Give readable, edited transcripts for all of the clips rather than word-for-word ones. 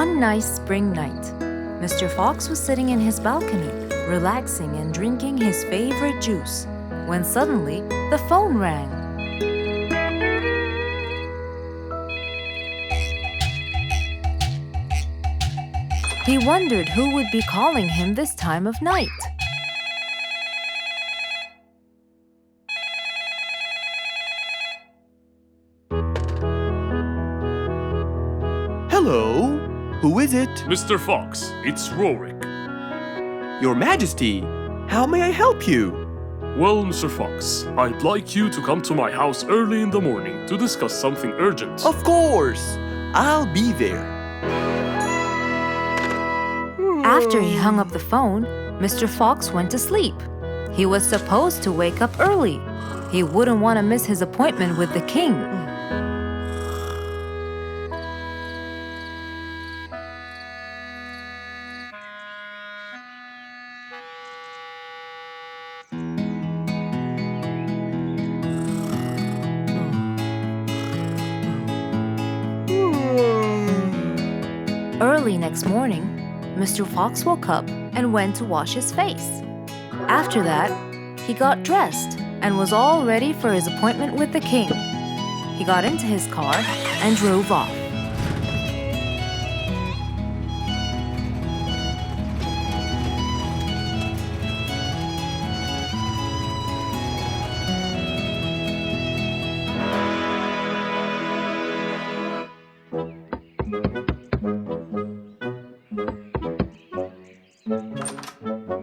One nice spring night, Mr. Fox was sitting in his balcony, relaxing and drinking his favorite juice, when suddenly the phone rang. He wondered who would be calling him this time of night. Hello, who is it? Mr. Fox, it's Rorik. Your Majesty, how may I help you? Well, Mr. Fox, I'd like you to come to my house early in the morning to discuss something urgent. Of course, I'll be there. After he hung up the phone, Mr. Fox went to sleep. He was supposed to wake up early. He wouldn't want to miss his appointment with the king. Early next morning, Mr. Fox woke up and went to wash his face. After that, he got dressed and was all ready for his appointment with the king. He got into his car and drove off.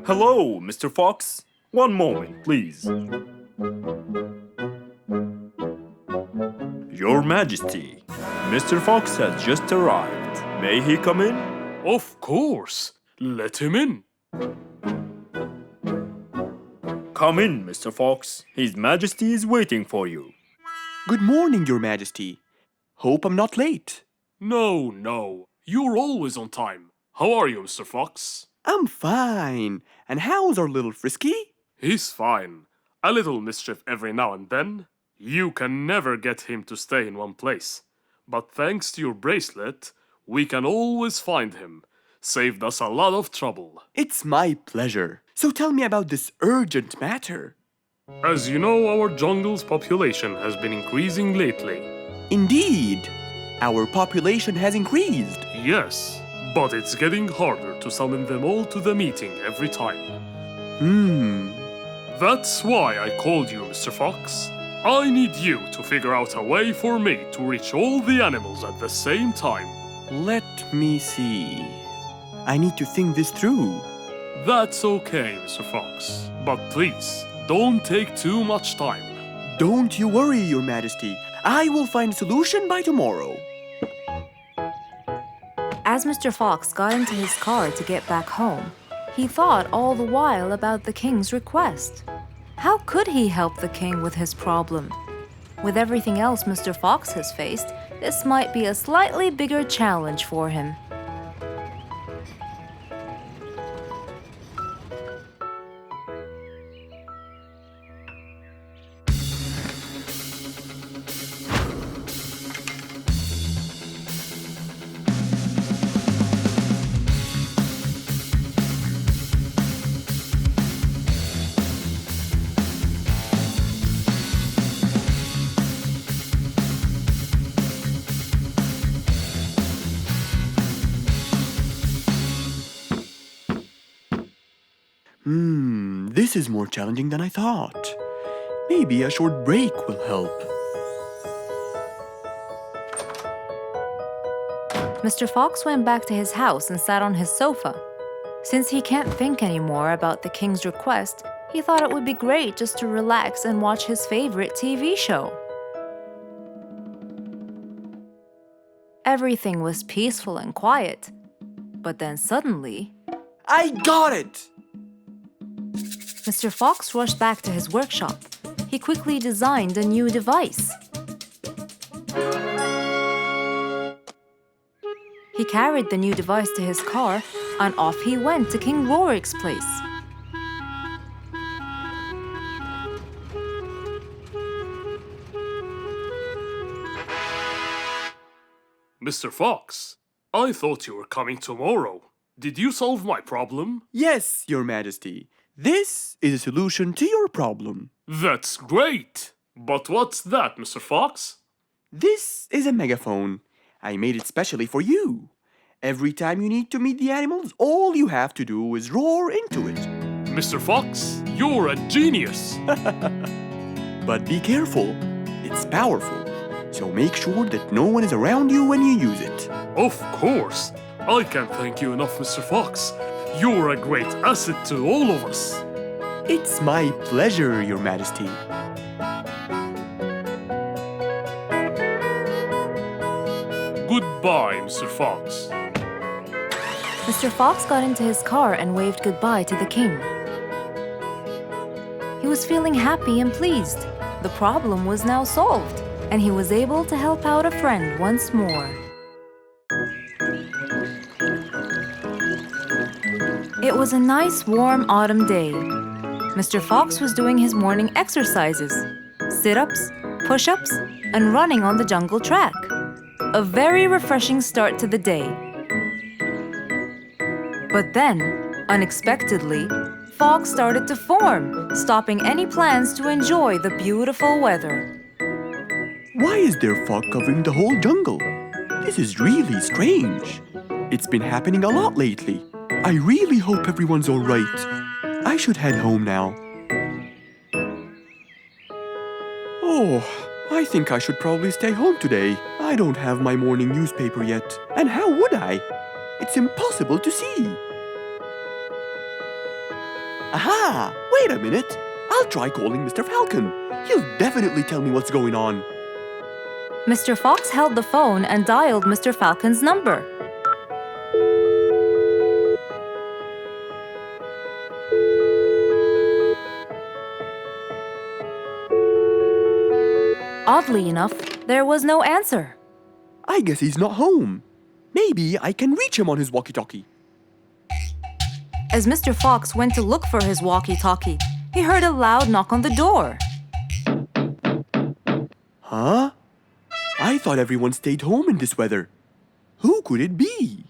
Hello, Mr. Fox. One moment, please. Your Majesty, Mr. Fox has just arrived. May he come in? Of course. Let him in. Come in, Mr. Fox. His Majesty is waiting for you. Good morning, Your Majesty. Hope I'm not late. No. You're always on time. How are you, Mr. Fox? I'm fine. And how's our little Frisky? He's fine. A little mischief every now and then. You can never get him to stay in one place. But thanks to your bracelet, we can always find him. Saved us a lot of trouble. It's my pleasure. So tell me about this urgent matter. As you know, our jungle's population has been increasing lately. Indeed, our population has increased. Yes, but it's getting harder to summon them all to the meeting every time. That's why I called you, Mr. Fox. I need you to figure out a way for me to reach all the animals at the same time. Let me see. I need to think this through. That's okay, Mr. Fox. But please, don't take too much time. Don't you worry, Your Majesty. I will find a solution by tomorrow. As Mr. Fox got into his car to get back home, he thought all the while about the king's request. How could he help the king with his problem? With everything else Mr. Fox has faced, this might be a slightly bigger challenge for him. This is more challenging than I thought. Maybe a short break will help. Mr. Fox went back to his house and sat on his sofa. Since he can't think anymore about the king's request, he thought it would be great just to relax and watch his favorite TV show. Everything was peaceful and quiet, but then suddenly, I got it! Mr. Fox rushed back to his workshop. He quickly designed a new device. He carried the new device to his car, and off he went to King Rorik's place. Mr. Fox, I thought you were coming tomorrow. Did you solve my problem? Yes, Your Majesty. This is a solution to your problem. That's great! But what's that, Mr. Fox? This is a megaphone. I made it specially for you. Every time you need to meet the animals, all you have to do is roar into it. Mr. Fox, you're a genius! But be careful. It's powerful. So make sure that no one is around you when you use it. Of course! I can't thank you enough, Mr. Fox. You're a great asset to all of us. It's my pleasure, Your Majesty. Goodbye, Mr. Fox. Mr. Fox got into his car and waved goodbye to the king. He was feeling happy and pleased. The problem was now solved, and he was able to help out a friend once more. It was a nice, warm autumn day. Mr. Fox was doing his morning exercises, sit-ups, push-ups, and running on the jungle track. A very refreshing start to the day. But then, unexpectedly, fog started to form, stopping any plans to enjoy the beautiful weather. Why is there fog covering the whole jungle? This is really strange. It's been happening a lot lately. I really hope everyone's all right. I should head home now. Oh, I think I should probably stay home today. I don't have my morning newspaper yet. And how would I? It's impossible to see. Aha! Wait a minute. I'll try calling Mr. Falcon. He'll definitely tell me what's going on. Mr. Fox held the phone and dialed Mr. Falcon's number. Oddly enough, there was no answer. I guess he's not home. Maybe I can reach him on his walkie-talkie. As Mr. Fox went to look for his walkie-talkie, he heard a loud knock on the door. Huh? I thought everyone stayed home in this weather. Who could it be?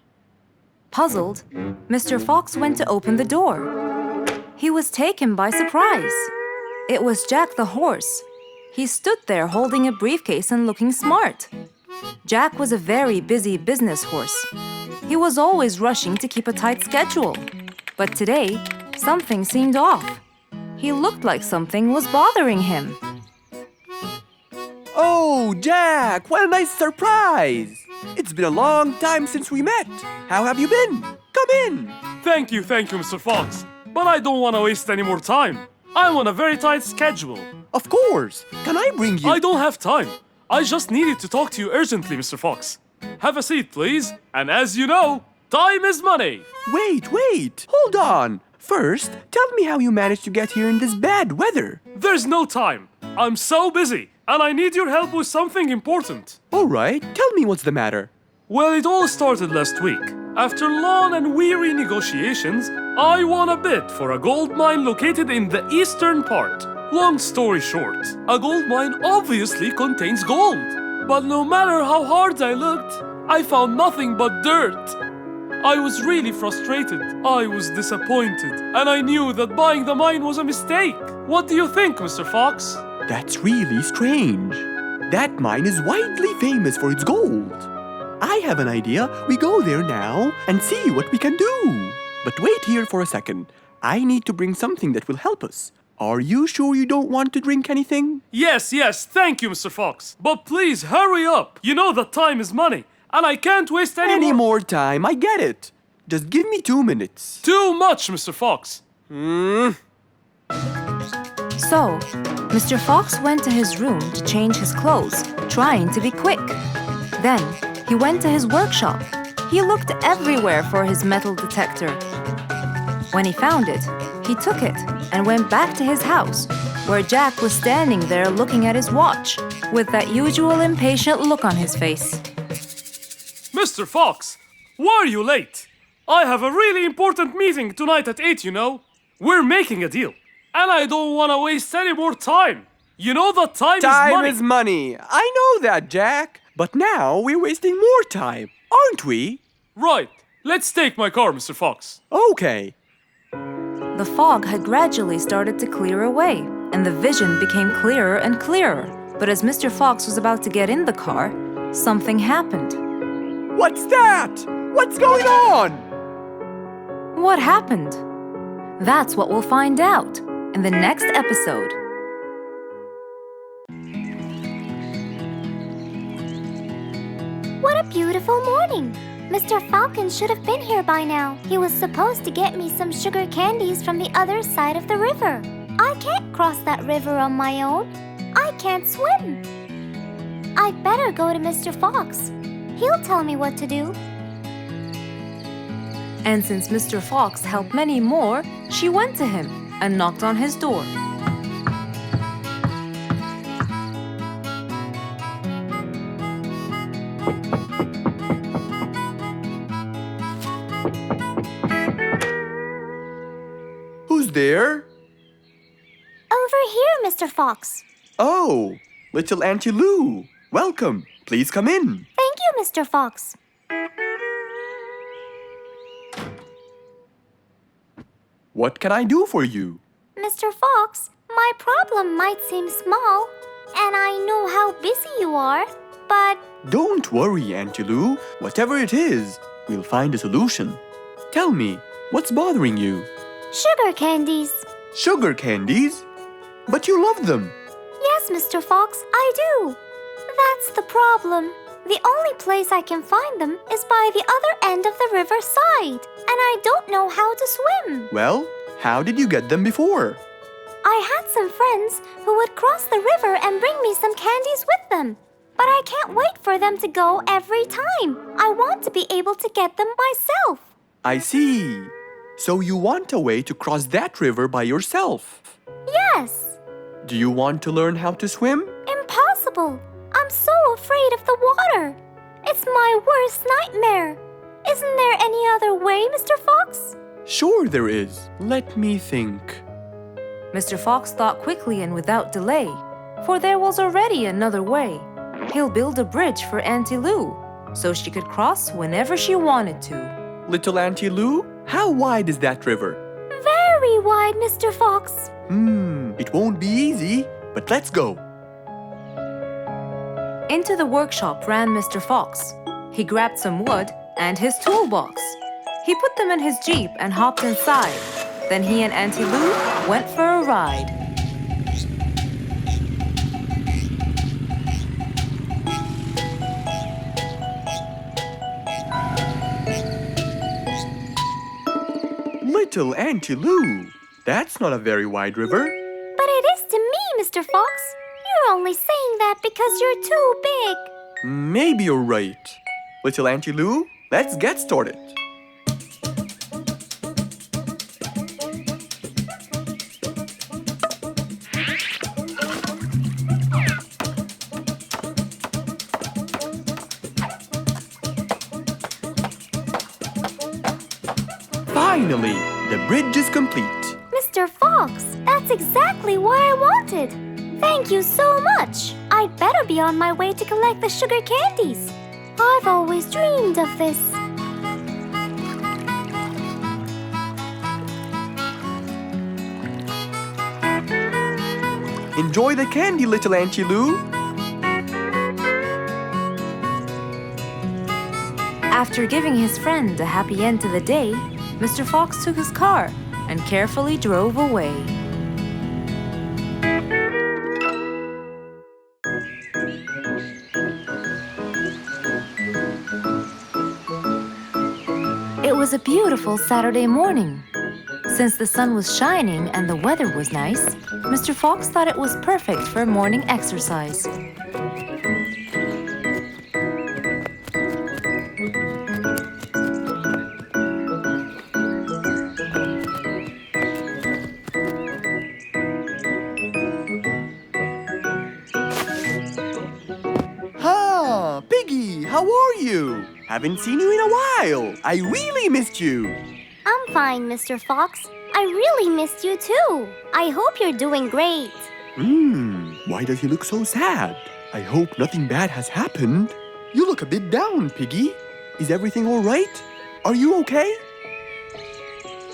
Puzzled, Mr. Fox went to open the door. He was taken by surprise. It was Jack the horse. He stood there holding a briefcase and looking smart. Jack was a very busy business horse. He was always rushing to keep a tight schedule. But today, something seemed off. He looked like something was bothering him. Oh, Jack! What a nice surprise! It's been a long time since we met. How have you been? Come in. Thank you, Mr. Fox. But I don't want to waste any more time. I'm on a very tight schedule. Of course. Can I bring you... I don't have time. I just needed to talk to you urgently, Mr. Fox. Have a seat, please. And as you know, time is money. Wait. Hold on. First, tell me how you managed to get here in this bad weather. There's no time. I'm so busy, and I need your help with something important. All right, tell me what's the matter. Well, it all started last week. After long and weary negotiations, I won a bid for a gold mine located in the eastern part. Long story short, a gold mine obviously contains gold. But no matter how hard I looked, I found nothing but dirt. I was really frustrated. I was disappointed. And I knew that buying the mine was a mistake. What do you think, Mr. Fox? That's really strange. That mine is widely famous for its gold. I have an idea. We go there now and see what we can do. But wait here for a second. I need to bring something that will help us. Are you sure you don't want to drink anything? Yes, thank you, Mr. Fox. But please, hurry up. You know that time is money, and I can't waste any more time. I get it. Just give me 2 minutes. Too much, Mr. Fox. So, Mr. Fox went to his room to change his clothes, trying to be quick. Then, he went to his workshop. He looked everywhere for his metal detector. When he found it, he took it and went back to his house, where Jack was standing there looking at his watch, with that usual impatient look on his face. Mr. Fox, why are you late? I have a really important meeting tonight at 8, you know. We're making a deal, and I don't want to waste any more time. You know that time is money. Time is money. I know that, Jack. But now we're wasting more time, aren't we? Right. Let's take my car, Mr. Fox. Okay. The fog had gradually started to clear away, and the vision became clearer and clearer. But as Mr. Fox was about to get in the car, something happened. What's that? What's going on? What happened? That's what we'll find out in the next episode. What a beautiful morning! Mr. Falcon should have been here by now. He was supposed to get me some sugar candies from the other side of the river. I can't cross that river on my own. I can't swim. I'd better go to Mr. Fox. He'll tell me what to do. And since Mr. Fox helped many more, she went to him and knocked on his door. Who's there? Over here, Mr. Fox. Oh, little Auntie Lou. Welcome. Please come in. Thank you, Mr. Fox. What can I do for you? Mr. Fox, my problem might seem small, and I know how busy you are, but Don't worry, Auntie Lou. Whatever it is, we'll find a solution. Tell me, what's bothering you? sugar candies. Sugar candies? But you love them. Yes, Mr. Fox, I do. That's the problem. The only place I can find them is by the other end of the river side, and I don't know how to swim. Well, how did you get them before? I had some friends who would cross the river and bring me some candies with them. But I can't wait for them to go every time. I want to be able to get them myself. I see. So you want a way to cross that river by yourself. Yes. Do you want to learn how to swim? Impossible. I'm so afraid of the water. It's my worst nightmare. Isn't there any other way, Mr. Fox? Sure there is. Let me think. Mr. Fox thought quickly and without delay, for there was already another way. He'll build a bridge for Auntie Lou, so she could cross whenever she wanted to. Little Auntie Lou, how wide is that river? Very wide, Mr. Fox. It won't be easy, but let's go. Into the workshop ran Mr. Fox. He grabbed some wood and his toolbox. He put them in his Jeep and hopped inside. Then he and Auntie Lou went for a ride. Little Auntie Lou, that's not a very wide river. But it is to me, Mr. Fox. You're only saying that because you're too big. Maybe you're right. Little Auntie Lou, let's get started. Finally, the bridge is complete. Mr. Fox, that's exactly what I wanted. Thank you so much. I'd better be on my way to collect the sugar candies. I've always dreamed of this. Enjoy the candy, little Auntie Lou. After giving his friend a happy end to the day, Mr. Fox took his car and carefully drove away. It was a beautiful Saturday morning. Since the sun was shining and the weather was nice, Mr. Fox thought it was perfect for morning exercise. Piggy, how are you? Haven't seen you in a while. I really missed you. I'm fine, Mr. Fox. I really missed you too. I hope you're doing great. Why does he look so sad? I hope nothing bad has happened. You look a bit down, Piggy. Is everything all right? Are you okay?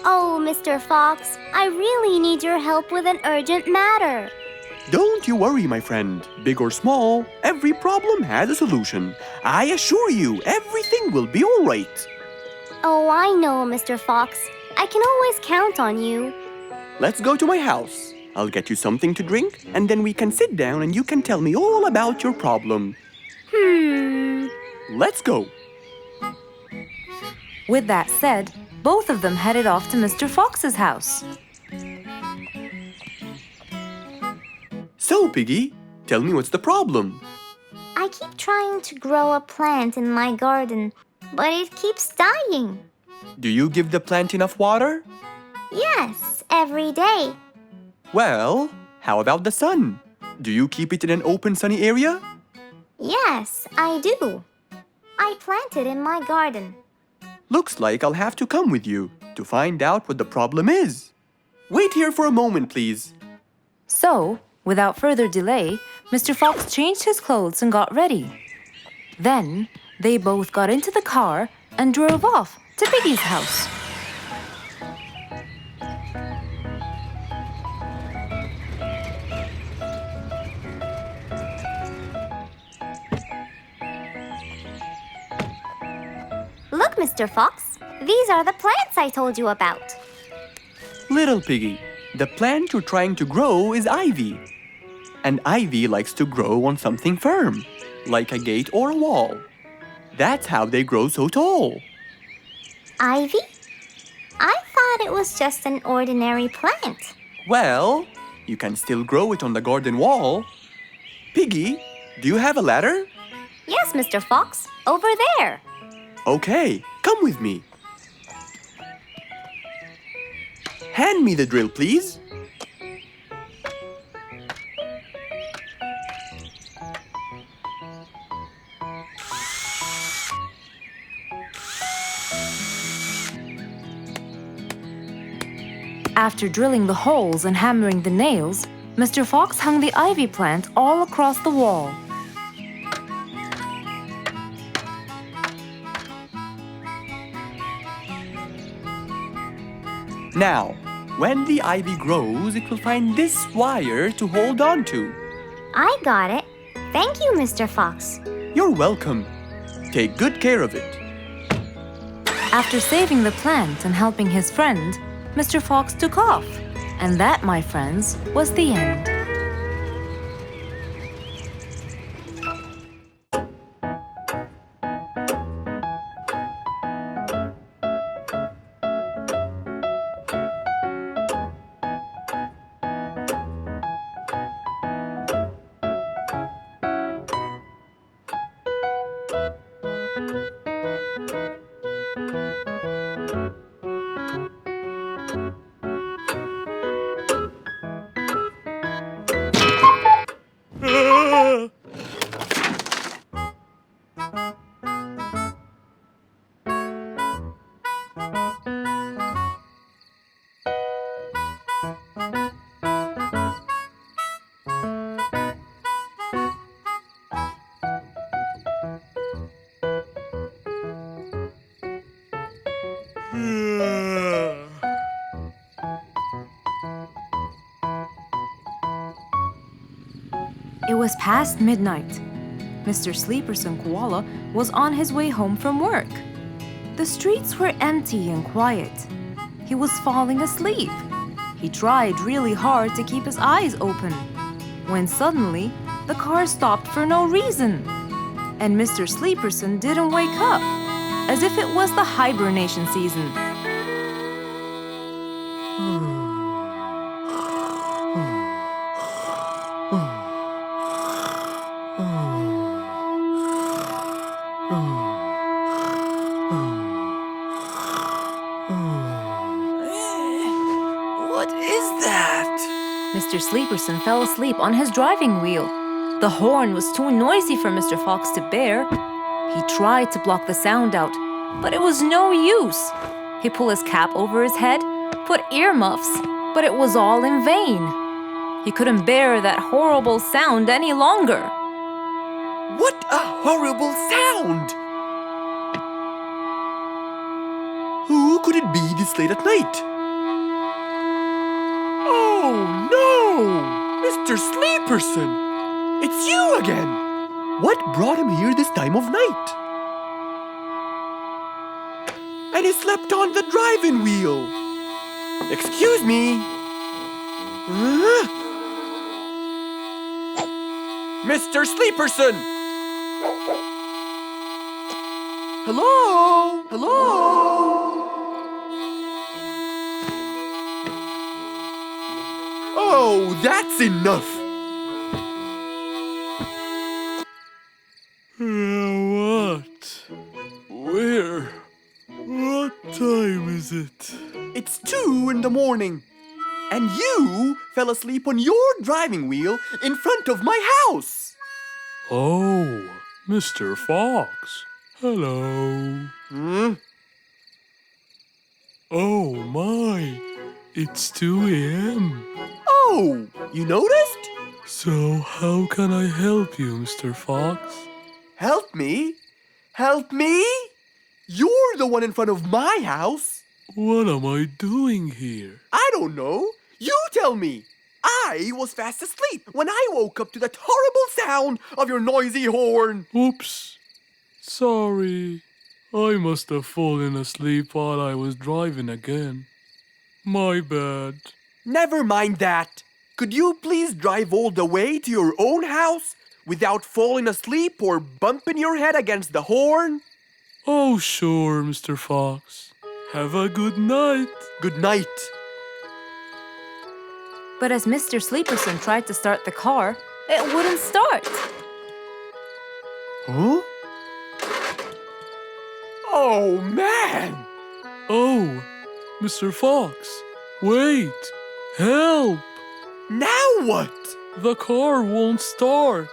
Oh, Mr. Fox, I really need your help with an urgent matter. Don't you worry, my friend. Big or small, every problem has a solution. I assure you, everything will be all right. Oh, I know, Mr. Fox. I can always count on you. Let's go to my house. I'll get you something to drink, and then we can sit down and you can tell me all about your problem. Let's go. With that said, both of them headed off to Mr. Fox's house. So, Piggy, tell me what's the problem? I keep trying to grow a plant in my garden, but it keeps dying. Do you give the plant enough water? Yes, every day. Well, how about the sun? Do you keep it in an open sunny area? Yes, I do. I plant it in my garden. Looks like I'll have to come with you to find out what the problem is. Wait here for a moment, please. So, without further delay, Mr. Fox changed his clothes and got ready. Then, they both got into the car and drove off to Piggy's house. Look, Mr. Fox, these are the plants I told you about. Little Piggy, the plant you're trying to grow is ivy. And ivy likes to grow on something firm, like a gate or a wall. That's how they grow so tall. Ivy? I thought it was just an ordinary plant. Well, you can still grow it on the garden wall. Piggy, do you have a ladder? Yes, Mr. Fox, over there. Okay, come with me. Hand me the drill, please. After drilling the holes and hammering the nails, Mr. Fox hung the ivy plant all across the wall. Now, when the ivy grows, it will find this wire to hold on to. I got it. Thank you, Mr. Fox. You're welcome. Take good care of it. After saving the plant and helping his friend, Mr. Fox took off. And that, my friends, was the end. It was past midnight. Mr. Sleeperson Koala was on his way home from work. The streets were empty and quiet. He was falling asleep. He tried really hard to keep his eyes open, when suddenly the car stopped for no reason. And Mr. Sleeperson didn't wake up, as if it was the hibernation season. What is that? Mr. Sleeperson fell asleep on his driving wheel. The horn was too noisy for Mr. Fox to bear. He tried to block the sound out, but it was no use. He pulled his cap over his head, put earmuffs, but it was all in vain. He couldn't bear that horrible sound any longer. What a horrible sound! could it be this late at night? Oh no! Mr. Sleeperson! It's you again! What brought him here this time of night? And he slept on the driving wheel. Excuse me. Mr. Sleeperson! Hello? Hello? Oh, that's enough! What? Where? What time is it? It's 2 in the morning. And you fell asleep on your driving wheel in front of my house. Oh, Mr. Fox. Hello. Oh my, it's 2 a.m. Oh, you noticed? So how can I help you, Mr. Fox? Help me? Help me? You're the one in front of my house. What am I doing here? I don't know. You tell me. I was fast asleep when I woke up to that horrible sound of your noisy horn. Oops. Sorry. I must have fallen asleep while I was driving again. My bad. Never mind that. Could you please drive all the way to your own house without falling asleep or bumping your head against the horn? Oh, sure, Mr. Fox. Have a good night. Good night. But as Mr. Sleeperson tried to start the car, it wouldn't start. Huh? Oh, man! Oh, Mr. Fox, wait! Help! Now what? The car won't start.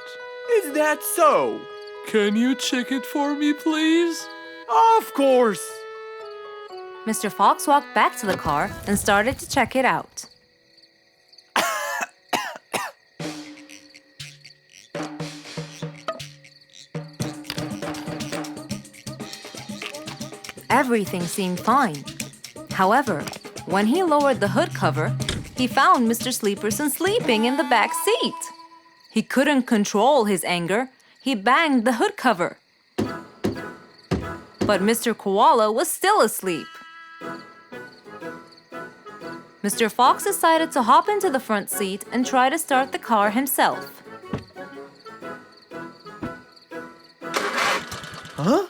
Is that so? Can you check it for me, please? Of course! Mr. Fox walked back to the car and started to check it out. Everything seemed fine. However, when he lowered the hood cover, he found Mr. Sleeperson sleeping in the back seat. He couldn't control his anger. He banged the hood cover. But Mr. Koala was still asleep. Mr. Fox decided to hop into the front seat and try to start the car himself. Huh?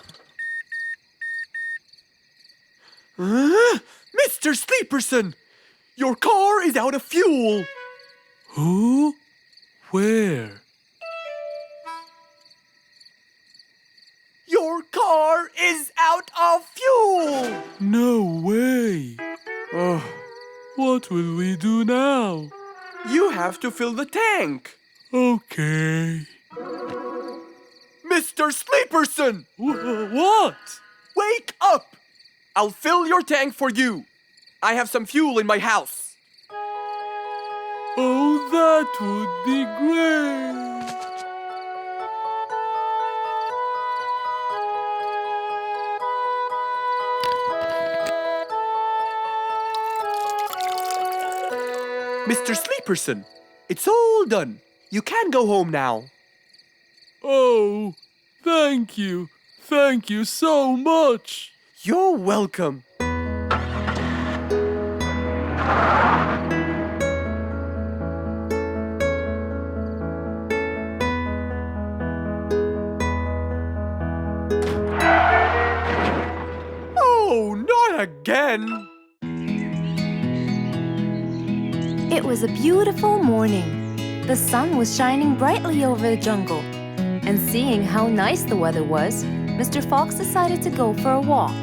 Mr. Sleeperson! Your car is out of fuel! Who? Where? Your car is out of fuel! No way! Oh, What will we do now? you have to fill the tank! Okay. Mr. Sleeperson! What? Wake up! I'll fill your tank for you. I have some fuel in my house. Oh, that would be great. Mr. Sleeperson, it's all done. You can go home now. Oh, thank you. Thank you so much. You're welcome. Oh, not again! It was a beautiful morning. The sun was shining brightly over the jungle. And seeing how nice the weather was, Mr. Fox decided to go for a walk.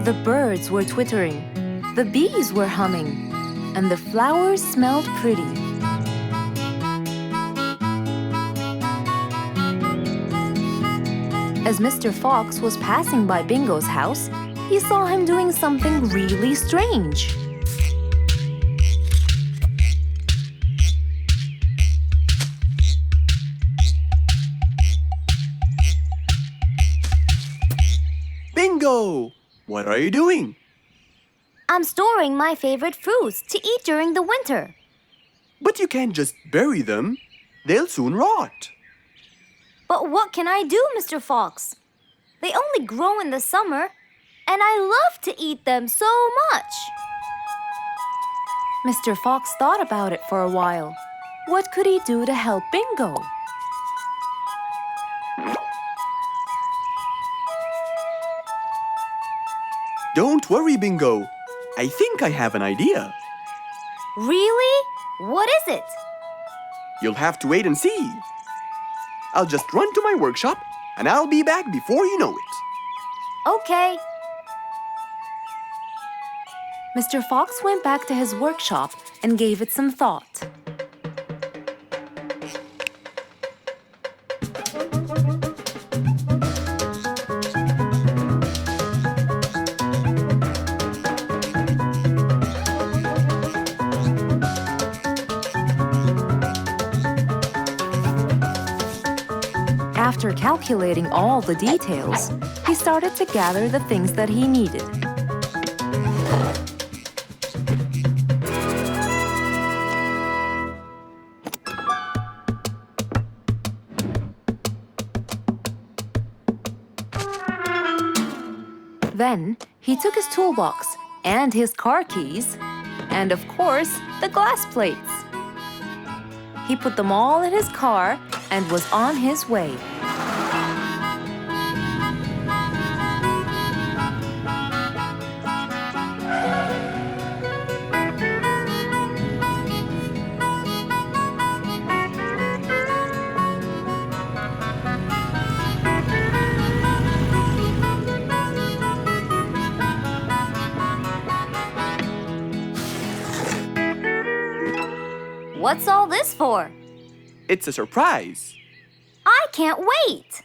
The birds were twittering, the bees were humming, and the flowers smelled pretty. As Mr. Fox was passing by Bingo's house, he saw him doing something really strange. Bingo! What are you doing? I'm storing my favorite fruits to eat during the winter. But you can't just bury them. They'll soon rot. But what can I do, Mr. Fox? They only grow in the summer, and I love to eat them so much. Mr. Fox thought about it for a while. What could he do to help Bingo? Don't worry, Bingo. I think I have an idea. Really? What is it? You'll have to wait and see. I'll just run to my workshop, and I'll be back before you know it. Okay. Mr. Fox went back to his workshop and gave it some thought. After calculating all the details, he started to gather the things that he needed. Then, he took his toolbox and his car keys, and of course, the glass plates. He put them all in his car and was on his way. What's all this for? It's a surprise. I can't wait!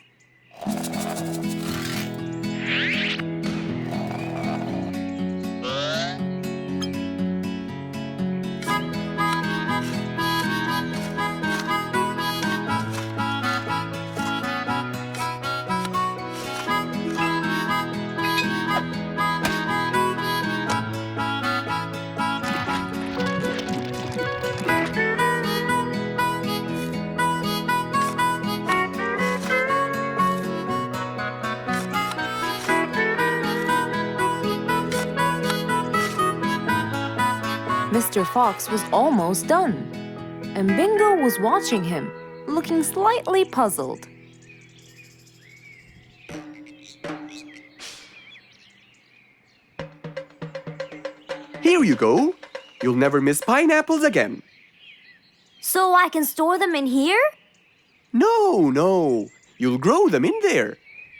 Mr. Fox was almost done, and Bingo was watching him, looking slightly puzzled. Here you go. You'll never miss pineapples again. So I can store them in here? No. You'll grow them in there.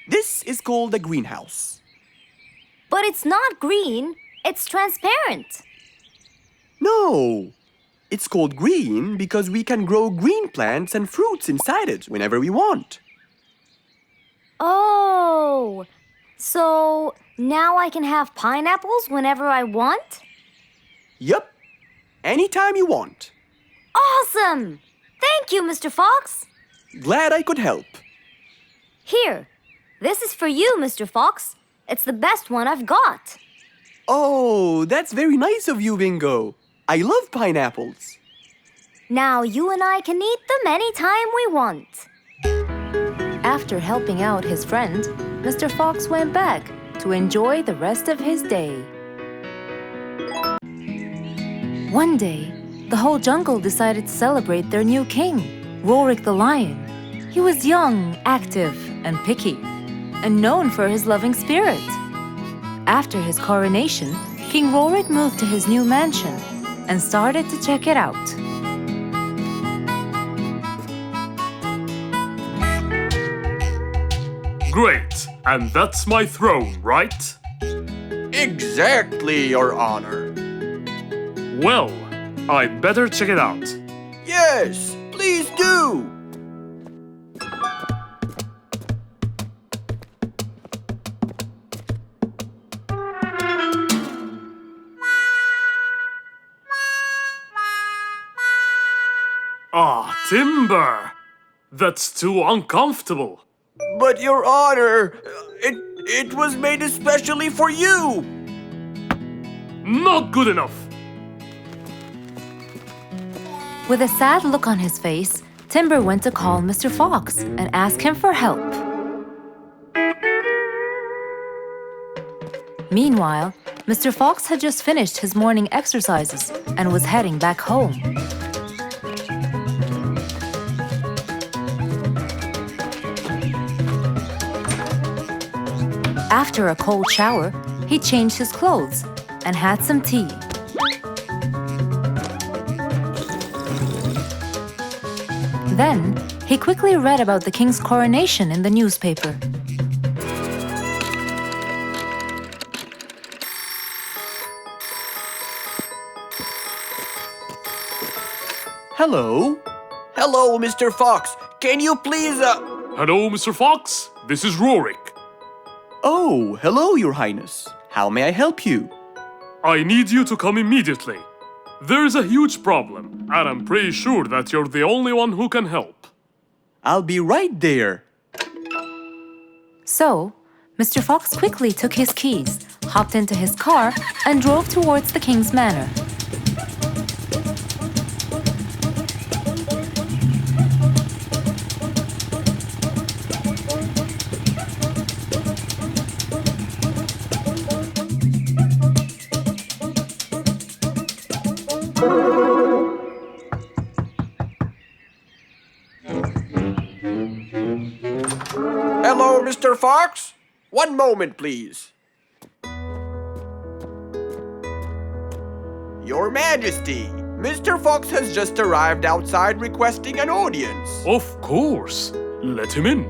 This is called a greenhouse. But it's not green, it's transparent. No. It's called green because we can grow green plants and fruits inside it whenever we want. Oh, so now I can have pineapples whenever I want? Yup. Anytime you want. Awesome! Thank you, Mr. Fox. Glad I could help. Here, this is for you, Mr. Fox. It's the best one I've got. Oh, that's very nice of you, Bingo. I love pineapples. Now you and I can eat them anytime we want. After helping out his friend, Mr. Fox went back to enjoy the rest of his day. One day, the whole jungle decided to celebrate their new king, Rorik the lion. He was young, active, and picky, and known for his loving spirit. After his coronation, King Rorik moved to his new mansion and started to check it out. Great! And that's my throne, right? Exactly, Your Honor. Well, I'd better check it out. Yes, please do. Ah, timber! That's too uncomfortable. But Your Honor, It was made especially for you! Not good enough! With a sad look on his face, Timber went to call Mr. Fox and ask him for help. Meanwhile, Mr. Fox had just finished his morning exercises and was heading back home. After a cold shower, he changed his clothes and had some tea. Then, he quickly read about the king's coronation in the newspaper. Hello? Hello, Mr. Fox. Can you please, Hello, Mr. Fox. This is Rorik. Oh, hello, Your Highness. How may I help you? I need you to come immediately. There's a huge problem, and I'm pretty sure that you're the only one who can help. I'll be right there. So, Mr. Fox quickly took his keys, hopped into his car, and drove towards the king's manor. Hello, Mr. Fox. One moment, please. Your Majesty, Mr. Fox has just arrived outside requesting an audience. Of course. Let him in.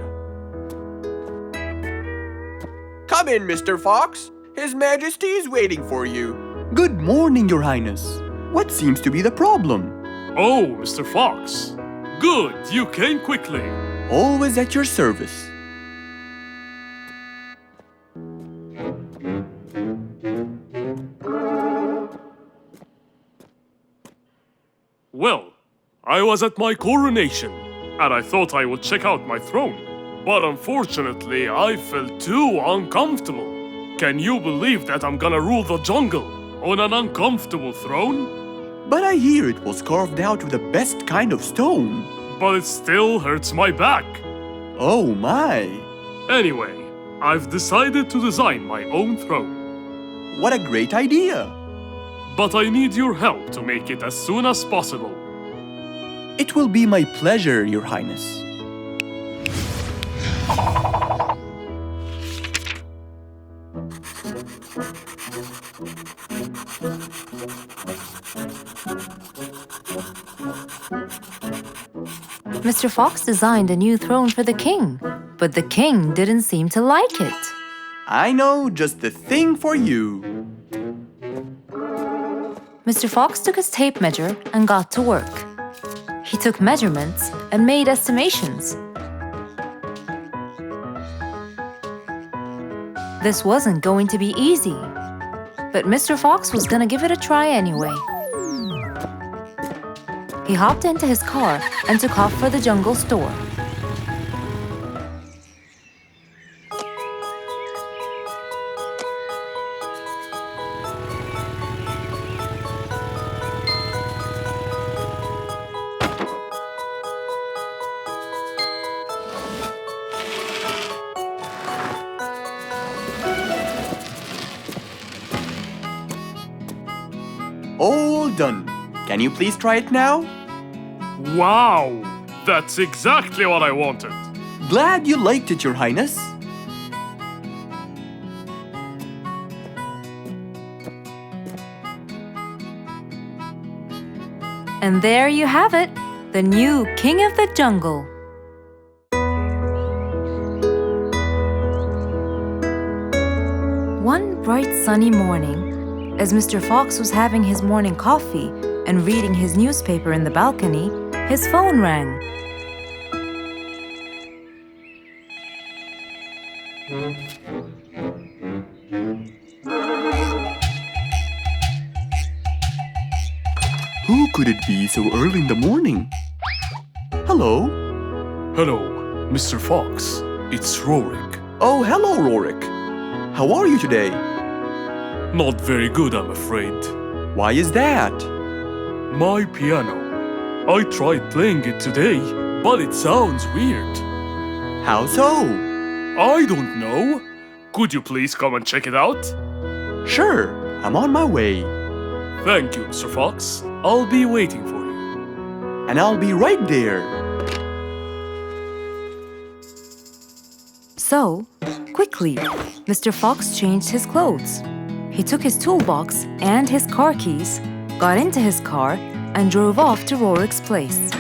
Come in, Mr. Fox. His Majesty is waiting for you. Good morning, Your Highness. What seems to be the problem? Oh, Mr. Fox. Good, you came quickly. Always at your service. Well, I was at my coronation, and I thought I would check out my throne. But unfortunately, I felt too uncomfortable. Can you believe that I'm gonna rule the jungle on an uncomfortable throne? But I hear it was carved out with the best kind of stone. But it still hurts my back. Oh my! Anyway, I've decided to design my own throne. What a great idea! But I need your help to make it as soon as possible. It will be my pleasure, Your Highness. Mr. Fox designed a new throne for the king, but the king didn't seem to like it. I know just the thing for you. Mr. Fox took his tape measure and got to work. He took measurements and made estimations. This wasn't going to be easy, but Mr. Fox was gonna give it a try anyway. He hopped into his car and took off for the jungle store. All done. Can you please try it now? Wow! That's exactly what I wanted. Glad you liked it, Your Highness. And there you have it, the new King of the Jungle. One bright sunny morning, as Mr. Fox was having his morning coffee and reading his newspaper in the balcony, his phone rang. Who could it be so early in the morning? Hello? Hello, Mr. Fox. It's Rorik. Oh, hello, Rorik. How are you today? Not very good, I'm afraid. Why is that? My piano. I tried playing it today, but it sounds weird. How so? I don't know. Could you please come and check it out? Sure, I'm on my way. Thank you, Mr. Fox. I'll be waiting for you. And I'll be right there. So, quickly, Mr. Fox changed his clothes. He took his toolbox and his car keys, got into his car, and drove off to Rorik's place.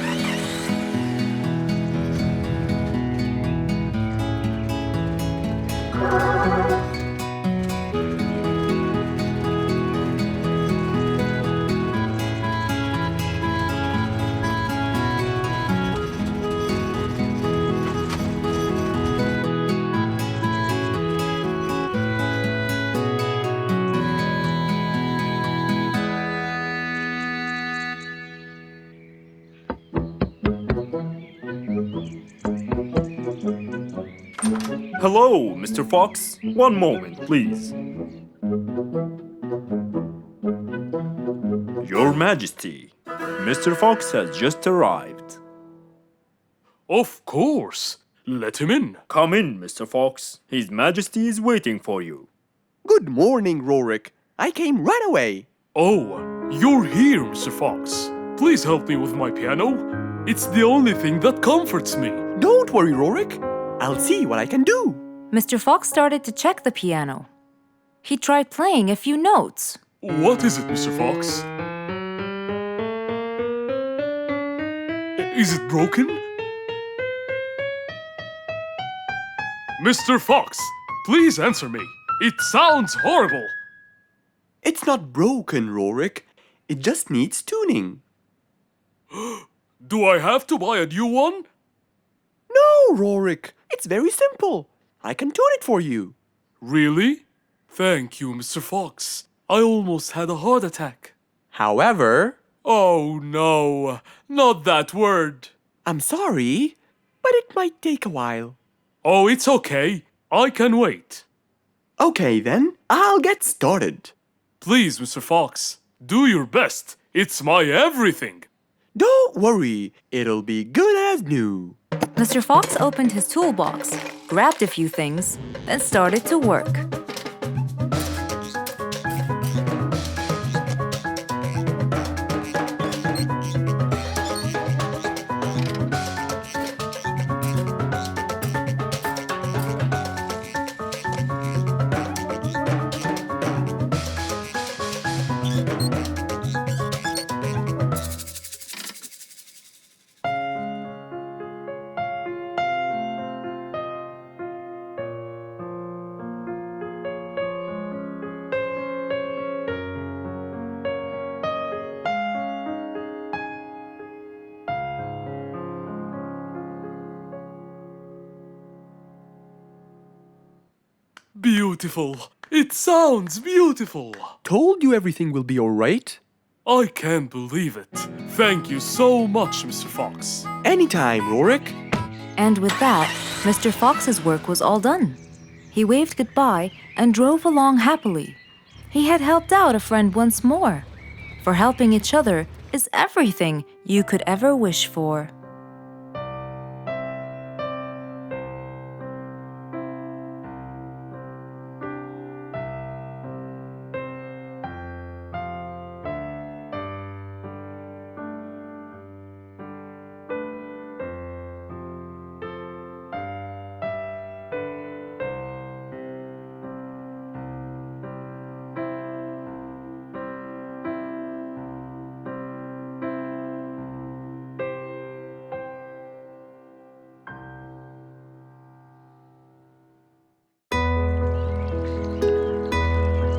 Hello, Mr. Fox. One moment, please. Your Majesty, Mr. Fox has just arrived. Of course. Let him in. Come in, Mr. Fox. His Majesty is waiting for you. Good morning, Rorik. I came right away. Oh, you're here, Mr. Fox. Please help me with my piano. It's the only thing that comforts me. Don't worry, Rorik. I'll see what I can do. Mr. Fox started to check the piano. He tried playing a few notes. What is it, Mr. Fox? Is it broken? Mr. Fox, please answer me. It sounds horrible. It's not broken, Rorik. It just needs tuning. Do I have to buy a new one? No, Rorik. It's very simple. I can tune it for you. Really? Thank you, Mr. Fox. I almost had a heart attack. However, Oh no, not that word. I'm sorry, but it might take a while. Oh, it's okay. I can wait. Okay then, I'll get started. Please, Mr. Fox, do your best. It's my everything. Don't worry, it'll be good as new. Mr. Fox opened his toolbox, grabbed a few things, then started to work. Beautiful. It sounds beautiful. Told you everything will be alright? I can't believe it. Thank you so much, Mr. Fox. Anytime, Rorik. And with that, Mr. Fox's work was all done. He waved goodbye and drove along happily. He had helped out a friend once more. For helping each other is everything you could ever wish for.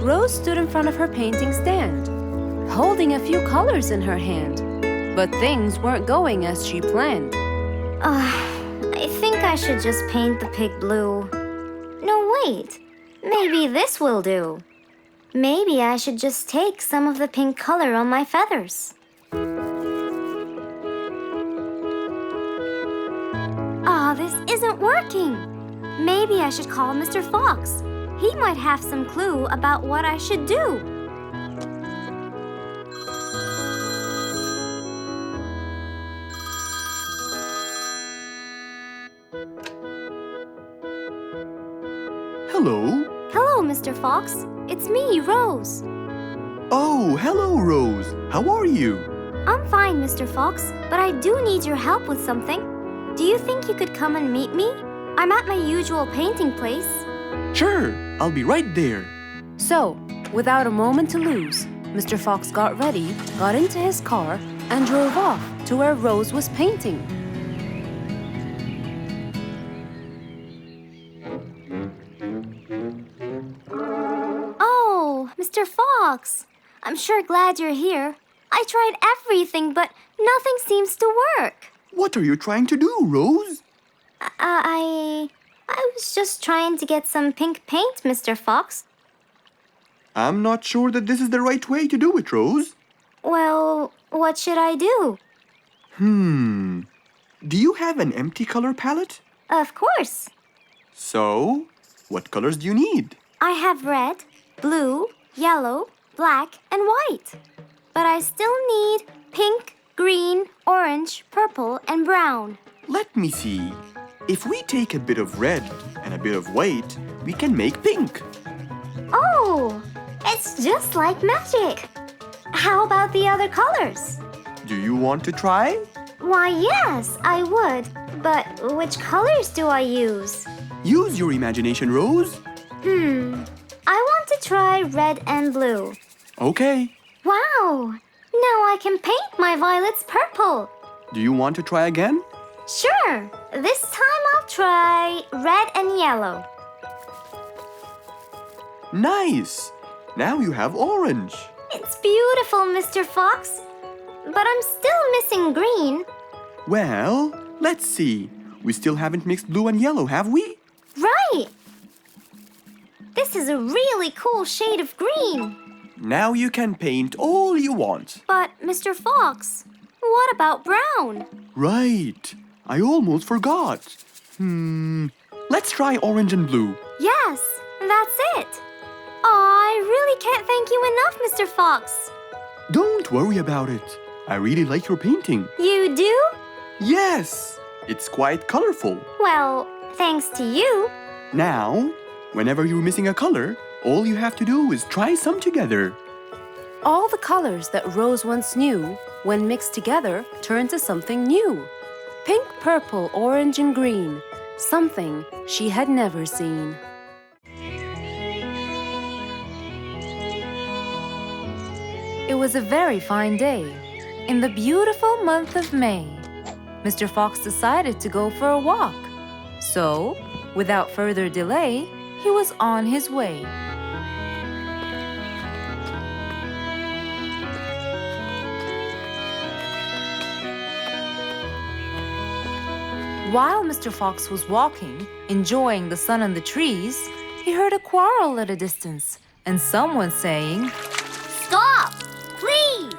Rose stood in front of her painting stand, holding a few colors in her hand. But things weren't going as she planned. I think I should just paint the pig blue. No, wait. Maybe this will do. Maybe I should just take some of the pink color on my feathers. This isn't working. Maybe I should call Mr. Fox. He might have some clue about what I should do. Hello. Hello, Mr. Fox. It's me, Rose. Oh, hello, Rose. How are you? I'm fine, Mr. Fox, but I do need your help with something. Do you think you could come and meet me? I'm at my usual painting place. Sure, I'll be right there. So, without a moment to lose, Mr. Fox got ready, got into his car, and drove off to where Rose was painting. Oh, Mr. Fox. I'm sure glad you're here. I tried everything, but nothing seems to work. What are you trying to do, Rose? I was just trying to get some pink paint, Mr. Fox. I'm not sure that this is the right way to do it, Rose. Well, what should I do? Do you have an empty color palette? Of course. So, what colors do you need? I have red, blue, yellow, black, and white. But I still need pink, green, orange, purple, and brown. Let me see. If we take a bit of red and a bit of white, we can make pink. Oh, it's just like magic. How about the other colors? Do you want to try? Why, yes, I would. But which colors do I use? Use your imagination, Rose. I want to try red and blue. Okay. Wow! Now I can paint my violets purple. Do you want to try again? Sure. This time I'll try red and yellow. Nice. Now you have orange. It's beautiful, Mr. Fox. But I'm still missing green. Well, let's see. We still haven't mixed blue and yellow, have we? Right! This is a really cool shade of green. Now you can paint all you want. But, Mr. Fox, what about brown? Right. I almost forgot. Let's try orange and blue. Yes, that's it. Oh, I really can't thank you enough, Mr. Fox. Don't worry about it. I really like your painting. You do? Yes, it's quite colorful. Well, thanks to you. Now, whenever you're missing a color, all you have to do is try some together. All the colors that Rose once knew, when mixed together, turned to something new. Pink, purple, orange, and green. Something she had never seen. It was a very fine day, in the beautiful month of May. Mr. Fox decided to go for a walk. So, without further delay, he was on his way. While Mr. Fox was walking, enjoying the sun and the trees, he heard a quarrel at a distance and someone saying, Stop! Please!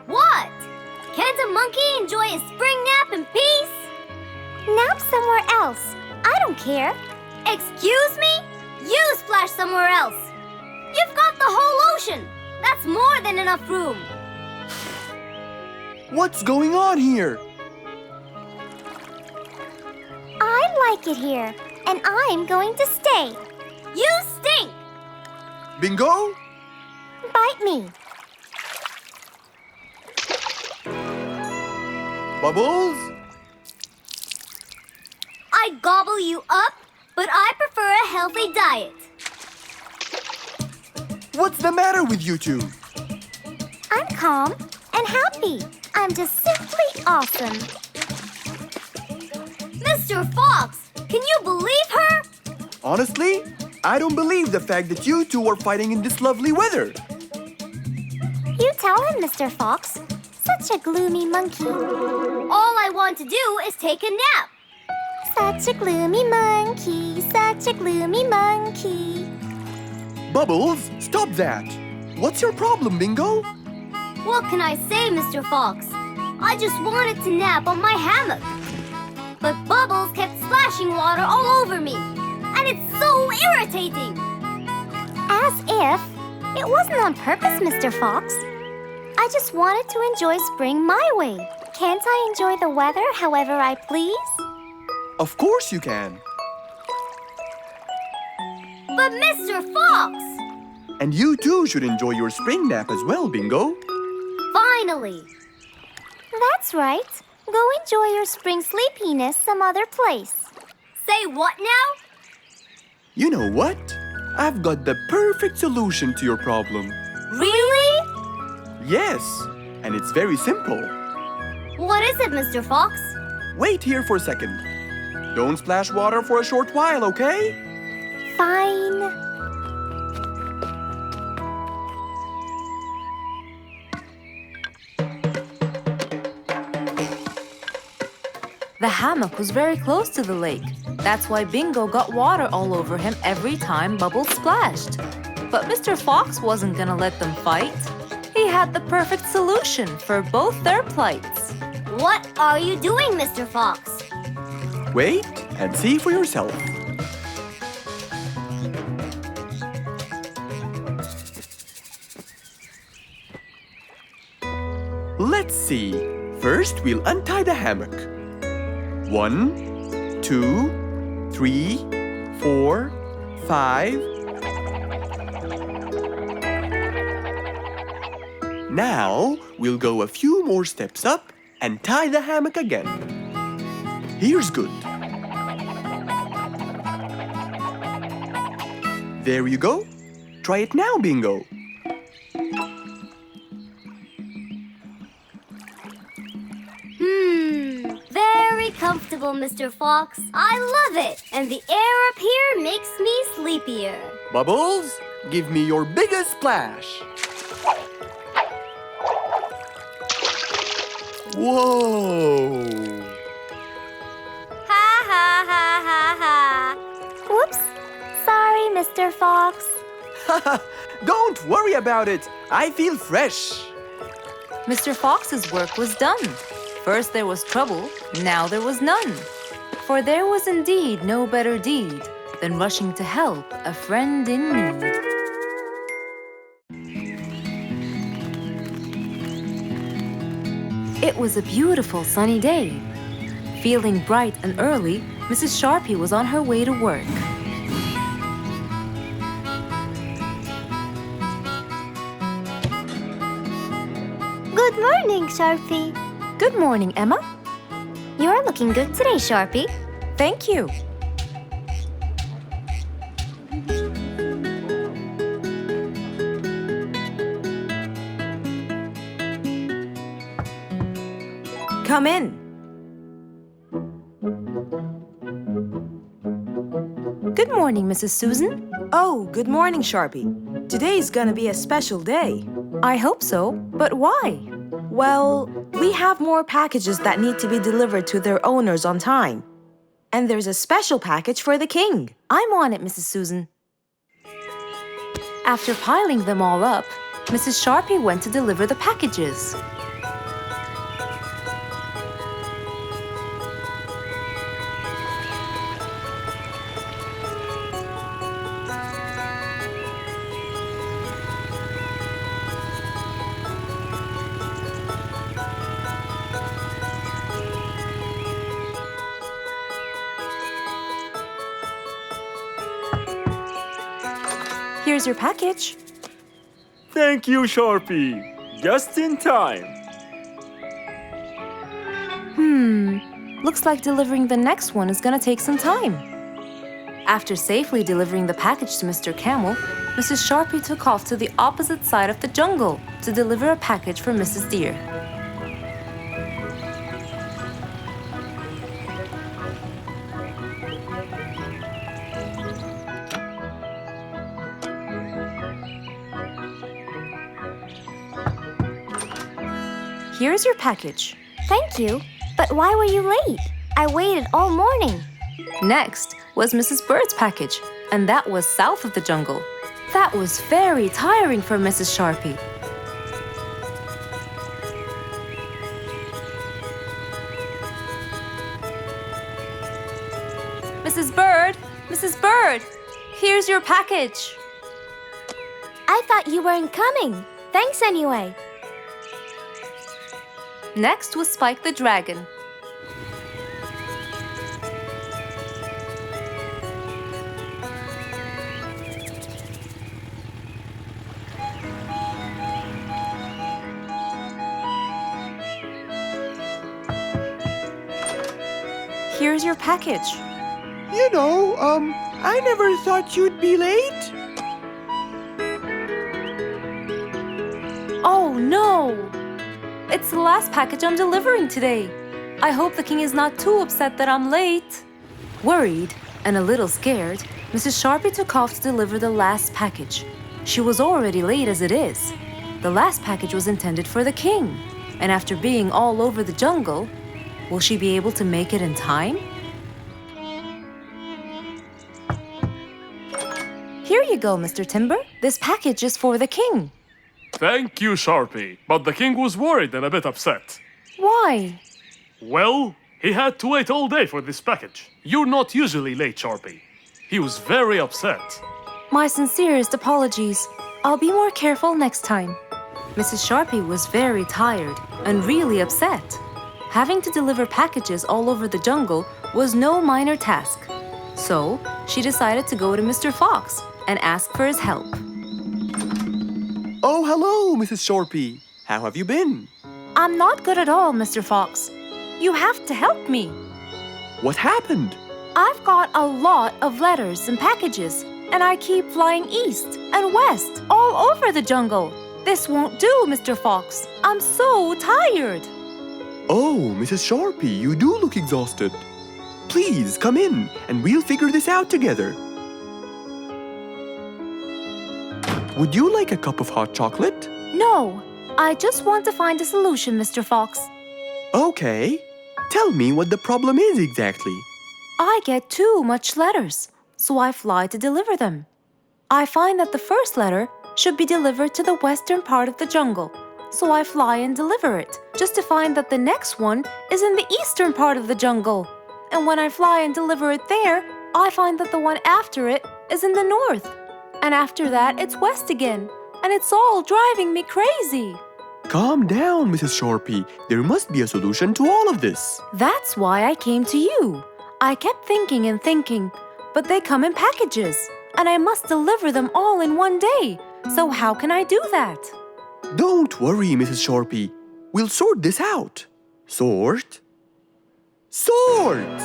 What? Can't a monkey enjoy a spring nap in peace? Nap somewhere else. I don't care. Excuse me? You splash somewhere else. You've got the whole ocean. That's more than enough room. What's going on here? I like it here, and I'm going to stay. You stink! Bingo? Bite me. Bubbles? I gobble you up, but I prefer a healthy diet. What's the matter with you two? I'm calm and happy. I'm just simply awesome. Mr. Fox, can you believe her? Honestly, I don't believe the fact that you two are fighting in this lovely weather. You tell him, Mr. Fox. Such a gloomy monkey. All I want to do is take a nap. Such a gloomy monkey, such a gloomy monkey. Bubbles, stop that. What's your problem, Bingo? What can I say, Mr. Fox? I just wanted to nap on my hammock. But Bubbles kept splashing water all over me. And it's so irritating. As if. It wasn't on purpose, Mr. Fox. I just wanted to enjoy spring my way. Can't I enjoy the weather however I please? Of course you can. But Mr. Fox! And you too should enjoy your spring nap as well, Bingo. Finally! That's right. Go enjoy your spring sleepiness some other place. Say what now? You know what? I've got the perfect solution to your problem. Really? Yes, and it's very simple. What is it, Mr. Fox? Wait here for a second. Don't splash water for a short while, okay? Fine. The hammock was very close to the lake. That's why Bingo got water all over him every time Bubbles splashed. But Mr. Fox wasn't gonna let them fight. He had the perfect solution for both their plights. What are you doing, Mr. Fox? Wait and see for yourself. Let's see. First, we'll untie the hammock. 1, 2, 3, 4, 5. Now, we'll go a few more steps up and tie the hammock again. Here's good. There you go. Try it now, Bingo. Very comfortable, Mr. Fox. I love it. And the air up here makes me sleepier. Bubbles, give me your biggest splash. Whoa! Ha ha ha ha ha. Whoops. Sorry, Mr. Fox. Don't worry about it. I feel fresh. Mr. Fox's work was done. First there was trouble, now there was none. For there was indeed no better deed than rushing to help a friend in need. It was a beautiful sunny day. Feeling bright and early, Mrs. Sharpie was on her way to work. Good morning, Sharpie. Good morning, Emma. You're looking good today, Sharpie. Thank you. Come in. Good morning, Mrs. Susan. Oh, good morning, Sharpie. Today's gonna be a special day. I hope so, but why? Well, we have more packages that need to be delivered to their owners on time. And there's a special package for the king. I'm on it, Mrs. Susan. After piling them all up, Mrs. Sharpie went to deliver the packages. Here's your package. Thank you, Sharpie. Just in time. Looks like delivering the next one is gonna take some time. After safely delivering the package to Mr. Camel, Mrs. Sharpie took off to the opposite side of the jungle to deliver a package for Mrs. Deer. Here's your package. Thank you. But why were you late? I waited all morning. Next was Mrs. Bird's package, and that was south of the jungle. That was very tiring for Mrs. Sharpie. Mrs. Bird! Mrs. Bird! Here's your package. I thought you weren't coming. Thanks anyway. Next was Spike the Dragon. Here's your package. You know, I never thought you'd be late. Oh no! It's the last package I'm delivering today. I hope the king is not too upset that I'm late. Worried and a little scared, Mrs. Sharpie took off to deliver the last package. She was already late as it is. The last package was intended for the king, and after being all over the jungle, will she be able to make it in time? Here you go, Mr. Timber. This package is for the king. Thank you, Sharpie. But the king was worried and a bit upset. Why? Well, he had to wait all day for this package. You're not usually late, Sharpie. He was very upset. My sincerest apologies. I'll be more careful next time. Mrs. Sharpie was very tired and really upset. Having to deliver packages all over the jungle was no minor task. So, she decided to go to Mr. Fox and ask for his help. Oh, hello, Mrs. Sharpie. How have you been? I'm not good at all, Mr. Fox. You have to help me. What happened? I've got a lot of letters and packages, and I keep flying east and west all over the jungle. This won't do, Mr. Fox. I'm so tired. Oh, Mrs. Sharpie, you do look exhausted. Please come in and we'll figure this out together. Would you like a cup of hot chocolate? No, I just want to find a solution, Mr. Fox. Okay. Tell me what the problem is exactly. I get too much letters, so I fly to deliver them. I find that the first letter should be delivered to the western part of the jungle, so I fly and deliver it, just to find that the next one is in the eastern part of the jungle. And when I fly and deliver it there, I find that the one after it is in the north. And after that, it's west again. And it's all driving me crazy. Calm down, Mrs. Sharpie. There must be a solution to all of this. That's why I came to you. I kept thinking and thinking, but they come in packages, and I must deliver them all in one day. So how can I do that? Don't worry, Mrs. Sharpie. We'll sort this out. Sort? Sort!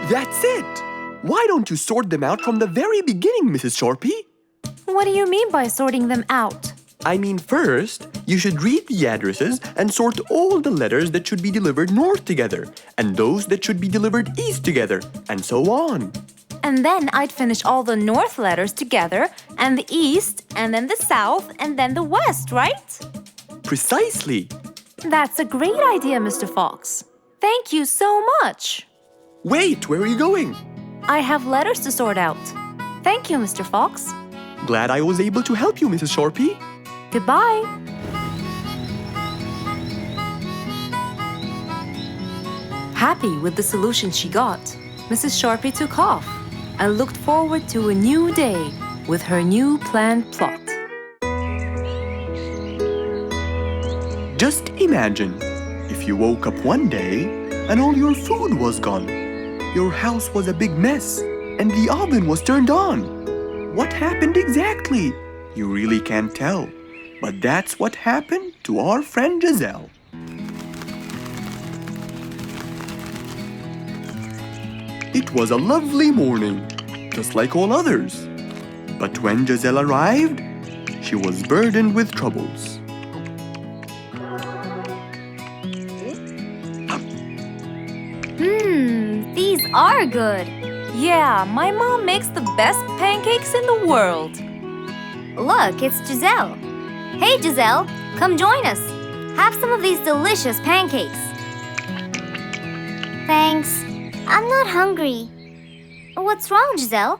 That's it! Why don't you sort them out from the very beginning, Mrs. Sharpie? What do you mean by sorting them out? I mean, first, you should read the addresses and sort all the letters that should be delivered north together, and those that should be delivered east together, and so on. And then I'd finish all the north letters together, and the east, and then the south, and then the west, right? Precisely. That's a great idea, Mr. Fox. Thank you so much. Wait, where are you going? I have letters to sort out. Thank you, Mr. Fox. Glad I was able to help you, Mrs. Sharpie. Goodbye. Happy with the solution she got, Mrs. Sharpie took off and looked forward to a new day with her new planned plot. Just imagine if you woke up one day and all your food was gone. Your house was a big mess and the oven was turned on. What happened exactly? You really can't tell. But that's what happened to our friend Giselle. It was a lovely morning, just like all others. But when Giselle arrived, she was burdened with troubles. These are good. Yeah, my mom makes the best pancakes in the world. Look, it's Giselle. Hey, Giselle, come join us. Have some of these delicious pancakes. Thanks. I'm not hungry. What's wrong, Giselle?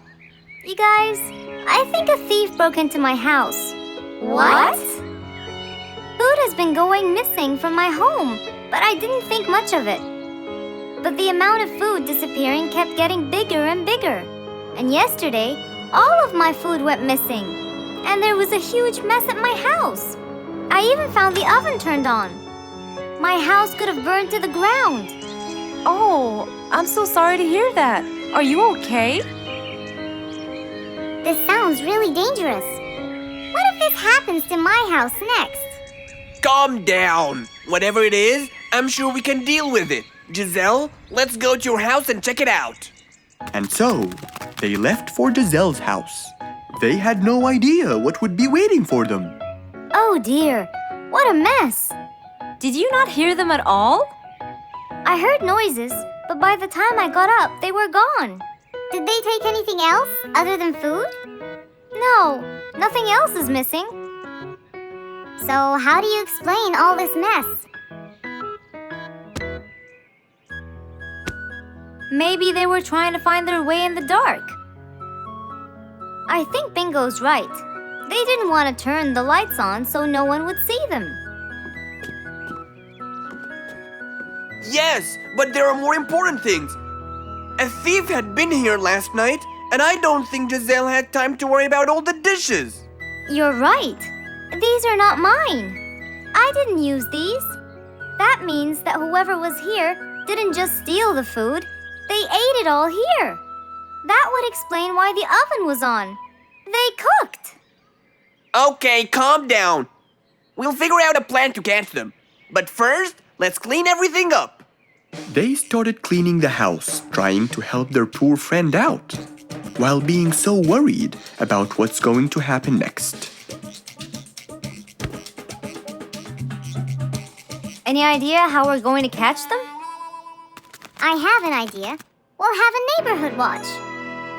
You guys, I think a thief broke into my house. What? Food has been going missing from my home, but I didn't think much of it. But the amount of food disappearing kept getting bigger and bigger. And yesterday, all of my food went missing. And there was a huge mess at my house. I even found the oven turned on. My house could have burned to the ground. Oh, I'm so sorry to hear that. Are you okay? This sounds really dangerous. What if this happens to my house next? Calm down. Whatever it is, I'm sure we can deal with it. Giselle, let's go to your house and check it out. And so, they left for Giselle's house. They had no idea what would be waiting for them. Oh dear, what a mess. Did you not hear them at all? I heard noises, but by the time I got up, they were gone. Did they take anything else other than food? No, nothing else is missing. So how do you explain all this mess? Maybe they were trying to find their way in the dark. I think Bingo's right. They didn't want to turn the lights on so no one would see them. Yes, but there are more important things. A thief had been here last night, and I don't think Giselle had time to worry about all the dishes. You're right. These are not mine. I didn't use these. That means that whoever was here didn't just steal the food. They ate it all here. That would explain why the oven was on. They cooked. Okay, calm down. We'll figure out a plan to catch them. But first, let's clean everything up. They started cleaning the house, trying to help their poor friend out, while being so worried about what's going to happen next. Any idea how we're going to catch them? I have an idea. We'll have a neighborhood watch.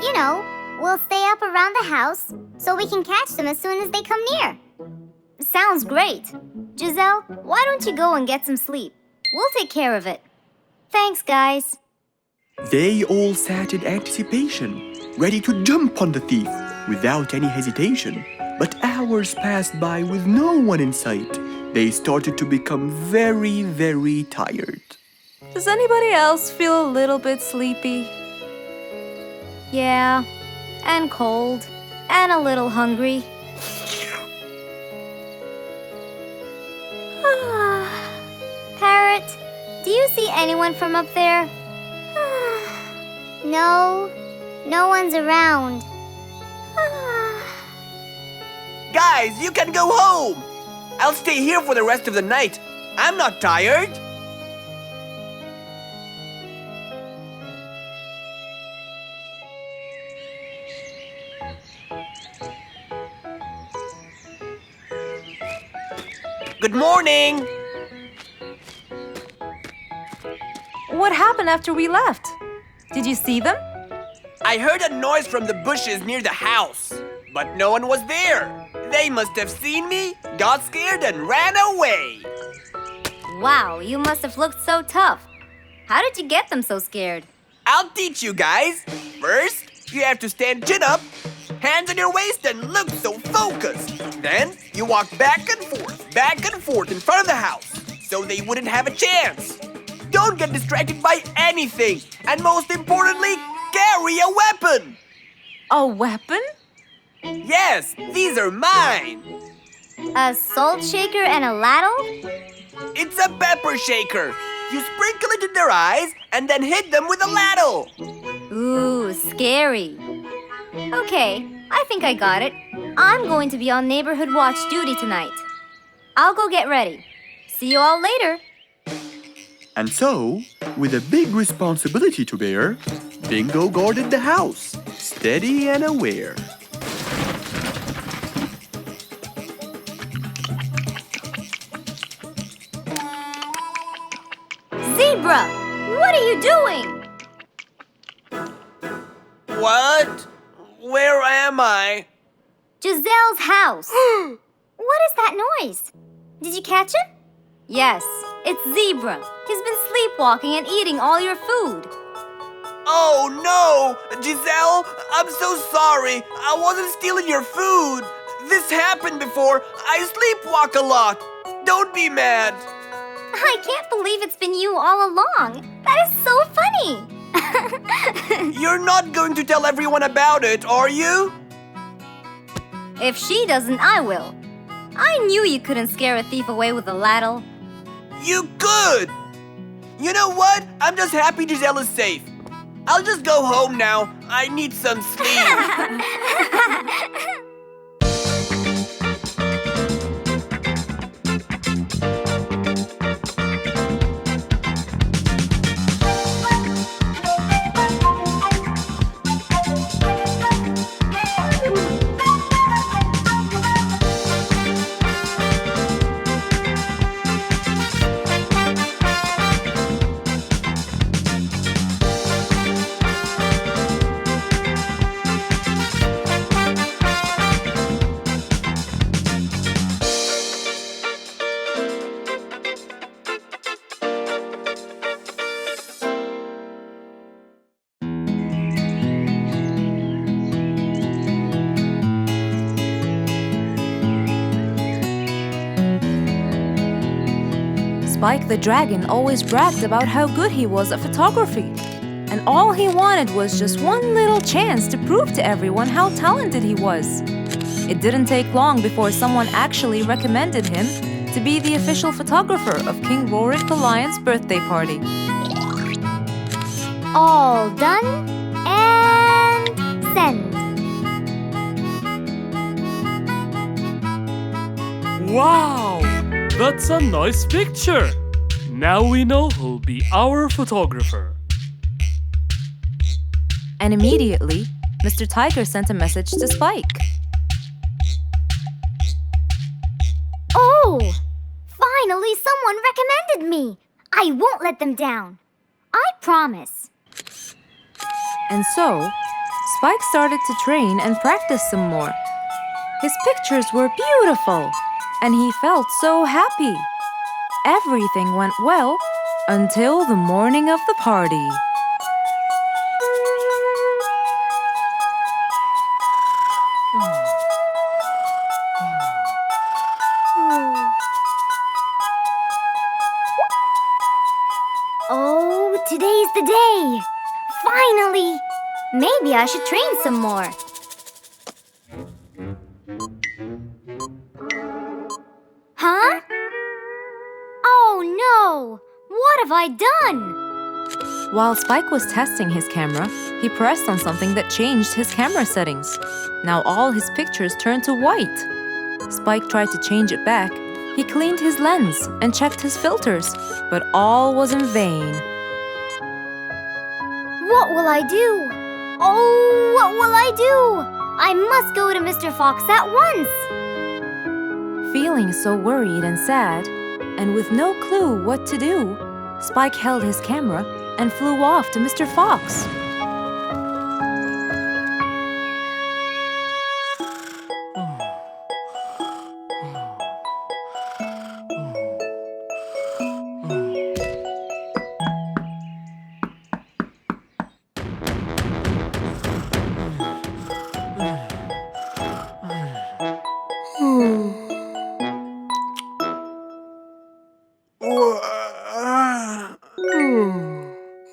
You know, we'll stay up around the house so we can catch them as soon as they come near. Sounds great. Giselle, why don't you go and get some sleep? We'll take care of it. Thanks, guys. They all sat in anticipation, ready to jump on the thief without any hesitation. But hours passed by with no one in sight. They started to become very, very tired. Does anybody else feel a little bit sleepy? Yeah, and cold, and a little hungry. Parrot, do you see anyone from up there? No, no one's around. Guys, you can go home! I'll stay here for the rest of the night. I'm not tired. Good morning! What happened after we left? Did you see them? I heard a noise from the bushes near the house, but no one was there. They must have seen me, got scared, and ran away. Wow, you must have looked so tough. How did you get them so scared? I'll teach you guys. First, you have to stand chin up, hands on your waist, and look so focused. Then, you walk back and forth in front of the house, so they wouldn't have a chance. Don't get distracted by anything, and most importantly, carry a weapon. A weapon? Yes, these are mine. A salt shaker and a ladle? It's a pepper shaker. You sprinkle it in their eyes and then hit them with a ladle. Ooh, scary. Okay, I think I got it. I'm going to be on neighborhood watch duty tonight. I'll go get ready. See you all later. And so, with a big responsibility to bear, Bingo guarded the house, steady and aware. Zebra, what are you doing? What? Where am I? Giselle's house. What is that noise? Did you catch him? Yes, it's Zebra. He's been sleepwalking and eating all your food. Oh no! Giselle, I'm so sorry. I wasn't stealing your food. This happened before. I sleepwalk a lot. Don't be mad. I can't believe it's been you all along. That is so funny. You're not going to tell everyone about it, are you? If she doesn't, I will. I knew you couldn't scare a thief away with a ladle. You could! You know what? I'm just happy Giselle is safe. I'll just go home now. I need some sleep. Spike the dragon always bragged about how good he was at photography. And all he wanted was just one little chance to prove to everyone how talented he was. It didn't take long before someone actually recommended him to be the official photographer of King Rorik the Lion's birthday party. All done and send. Wow! That's a nice picture! Now we know who'll be our photographer. And immediately, Mr. Tiger sent a message to Spike. Oh! Finally, someone recommended me. I won't let them down. I promise. And so, Spike started to train and practice some more. His pictures were beautiful, and he felt so happy. Everything went well until the morning of the party. Oh, today's the day. Finally! Maybe I should train some more. Huh? Oh no! What have I done? While Spike was testing his camera, he pressed on something that changed his camera settings. Now all his pictures turned to white. Spike tried to change it back. He cleaned his lens and checked his filters, but all was in vain. What will I do? Oh, what will I do? I must go to Mr. Fox at once. Feeling so worried and sad, and with no clue what to do, Spike held his camera and flew off to Mr. Fox.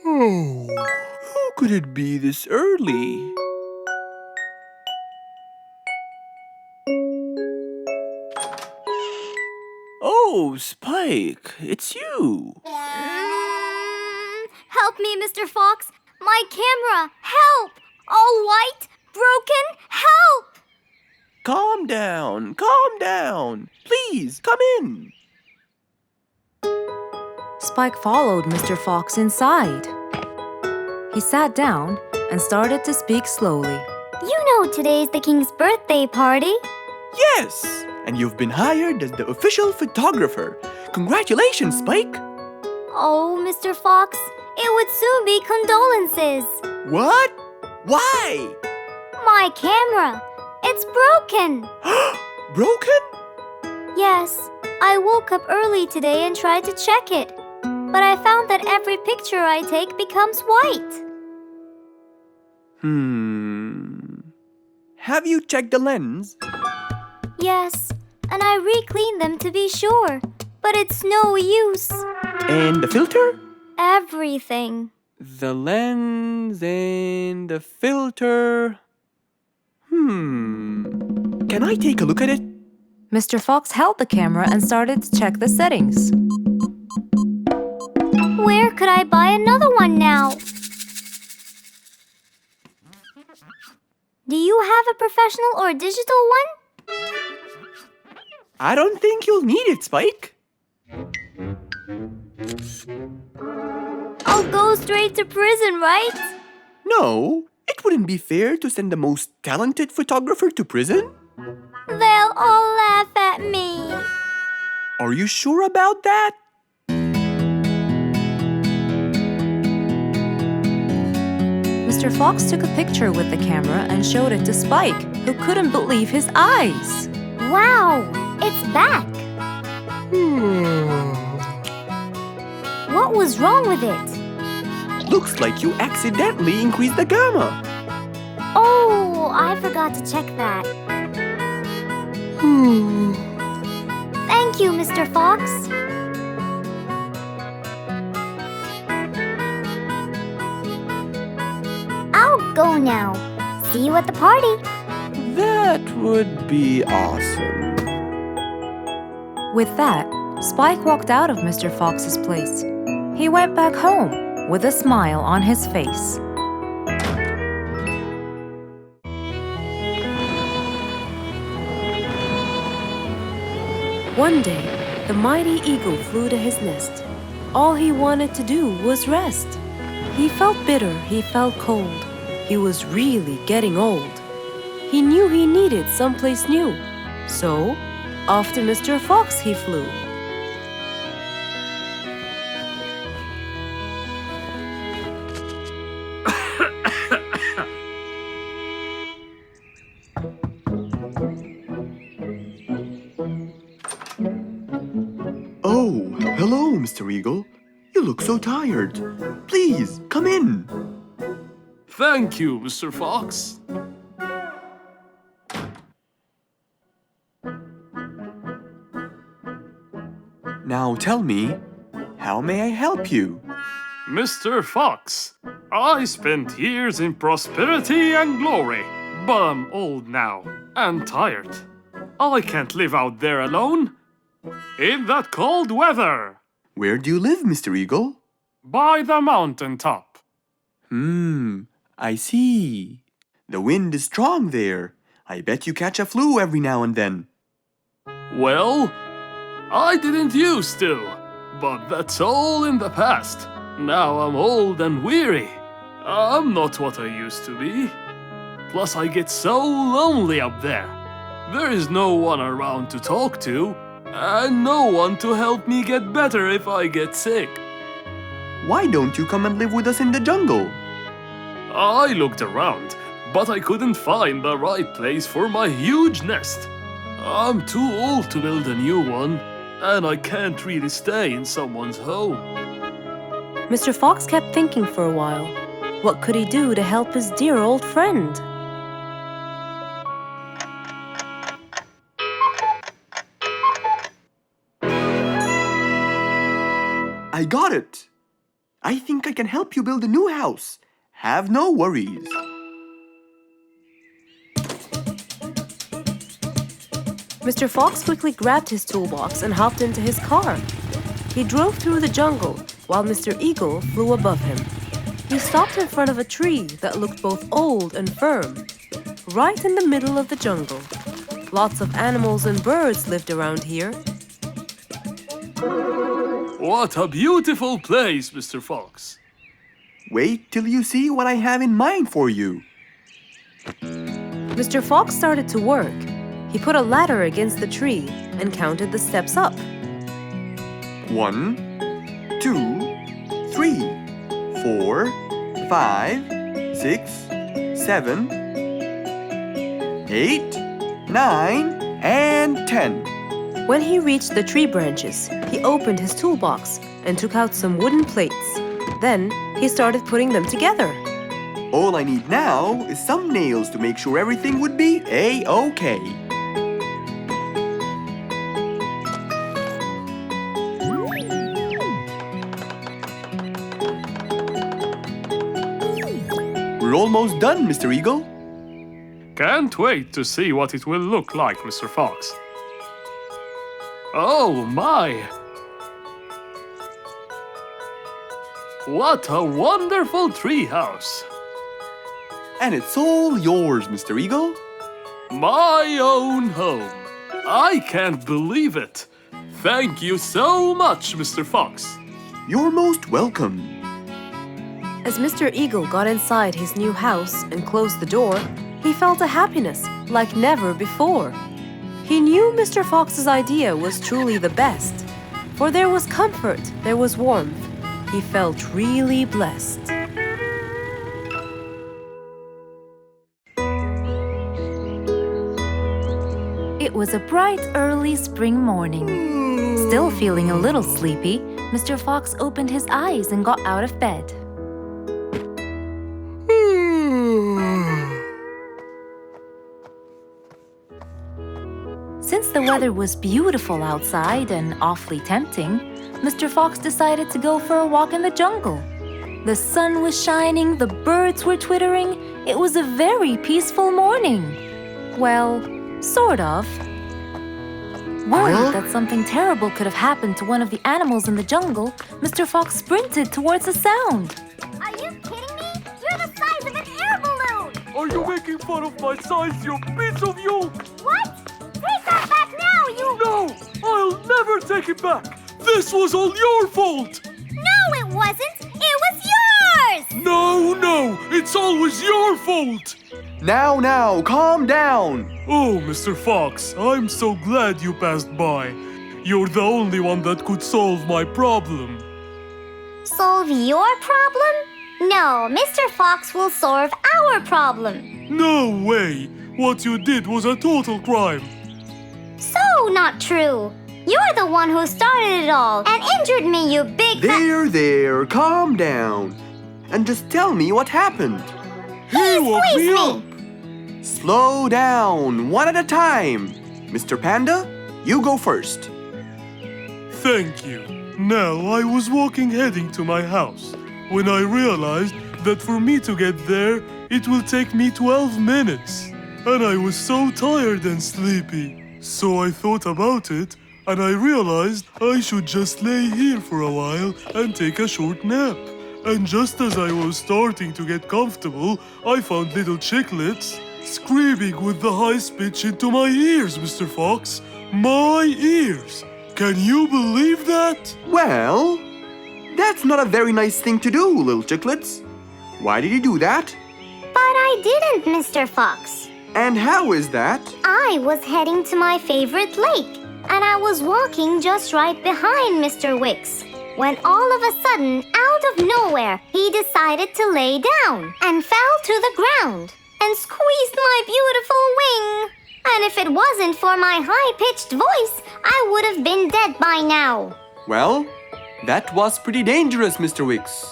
Who could it be this early? Oh, Spike, it's you. Help me, Mr. Fox. My camera. Help! All white, broken. Help! Calm down. Please, come in. Spike followed Mr. Fox inside. He sat down and started to speak slowly. You know today's the king's birthday party. Yes, and you've been hired as the official photographer. Congratulations, Spike. Oh, Mr. Fox, it would soon be condolences. What? Why? My camera. It's broken. Broken? Yes, I woke up early today and tried to check it. But I found that every picture I take becomes white. Have you checked the lens? Yes, and I re-cleaned them to be sure, but it's no use. And the filter? Everything. The lens and the filter. Can I take a look at it? Mr. Fox held the camera and started to check the settings. Where could I buy another one now? Do you have a professional or digital one? I don't think you'll need it, Spike. I'll go straight to prison, right? No, it wouldn't be fair to send the most talented photographer to prison. They'll all laugh at me. Are you sure about that? Mr. Fox took a picture with the camera and showed it to Spike, who couldn't believe his eyes. Wow, it's back. What was wrong with it? Looks like you accidentally increased the gamma. Oh, I forgot to check that. Thank you, Mr. Fox. I'll go now. See you at the party. That would be awesome. With that, Spike walked out of Mr. Fox's place. He went back home with a smile on his face. One day, the mighty eagle flew to his nest. All he wanted to do was rest. He felt bitter, he felt cold. He was really getting old. He knew he needed someplace new. So, off to Mr. Fox he flew. Oh, hello, Mr. Eagle. You look so tired. Please, come in. Thank you, Mr. Fox. Now tell me, how may I help you? Mr. Fox, I spent years in prosperity and glory, but I'm old now and tired. I can't live out there alone in that cold weather. Where do you live, Mr. Eagle? By the mountain top. I see. The wind is strong there. I bet you catch a flu every now and then. Well, I didn't used to, but that's all in the past. Now I'm old and weary. I'm not what I used to be. Plus I get so lonely up there. There is no one around to talk to, and no one to help me get better if I get sick. Why don't you come and live with us in the jungle? I looked around, but I couldn't find the right place for my huge nest. I'm too old to build a new one, and I can't really stay in someone's home. Mr. Fox kept thinking for a while. What could he do to help his dear old friend? I got it. I think I can help you build a new house. Have no worries. Mr. Fox quickly grabbed his toolbox and hopped into his car. He drove through the jungle while Mr. Eagle flew above him. He stopped in front of a tree that looked both old and firm, right in the middle of the jungle. Lots of animals and birds lived around here. What a beautiful place, Mr. Fox. Wait till you see what I have in mind for you. Mr. Fox started to work. He put a ladder against the tree and counted the steps up. 1, 2, 3, 4, 5, 6, 7, 8, 9, and 10. When he reached the tree branches, he opened his toolbox and took out some wooden plates. Then he started putting them together. All I need now is some nails to make sure everything would be A-OK. We're almost done, Mr. Eagle. Can't wait to see what it will look like, Mr. Fox. Oh my! What a wonderful treehouse! And it's all yours, Mr. Eagle. My own home. I can't believe it. Thank you so much, Mr. Fox. You're most welcome. As Mr. Eagle got inside his new house and closed the door, he felt a happiness like never before. He knew Mr. Fox's idea was truly the best, for there was comfort, there was warmth. He felt really blessed. It was a bright early spring morning. Still feeling a little sleepy, Mr. Fox opened his eyes and got out of bed. Since the weather was beautiful outside and awfully tempting, Mr. Fox decided to go for a walk in the jungle. The sun was shining, the birds were twittering. It was a very peaceful morning. Well, sort of. Worried that something terrible could have happened to one of the animals in the jungle, Mr. Fox sprinted towards the sound. Are you kidding me? You're the size of an air balloon! Are you making fun of my size, you piece of you? What? Take that back now, you... No! I'll never take it back! This was all your fault! No, it wasn't! It was yours! No! It's always your fault! Now, calm down. Oh, Mr. Fox, I'm so glad you passed by. You're the only one that could solve my problem. Solve your problem? No, Mr. Fox will solve our problem. No way! What you did was a total crime. So not true. You're the one who started it all and injured me, you big... There, calm down. And just tell me what happened. He woke me up. Slow down, one at a time. Mr. Panda, you go first. Thank you. Now, I was walking heading to my house when I realized that for me to get there, it will take me 12 minutes. And I was so tired and sleepy. So I thought about it, and I realized I should just lay here for a while and take a short nap. And just as I was starting to get comfortable, I found little chicklets screaming with the highest pitch into my ears, Mr. Fox. My ears! Can you believe that? Well, that's not a very nice thing to do, little chicklets. Why did you do that? But I didn't, Mr. Fox. And how is that? I was heading to my favorite lake, and I was walking just right behind Mr. Wicks, when all of a sudden, out of nowhere, he decided to lay down and fell to the ground and squeezed my beautiful wing. And if it wasn't for my high-pitched voice, I would have been dead by now. Well, that was pretty dangerous, Mr. Wicks.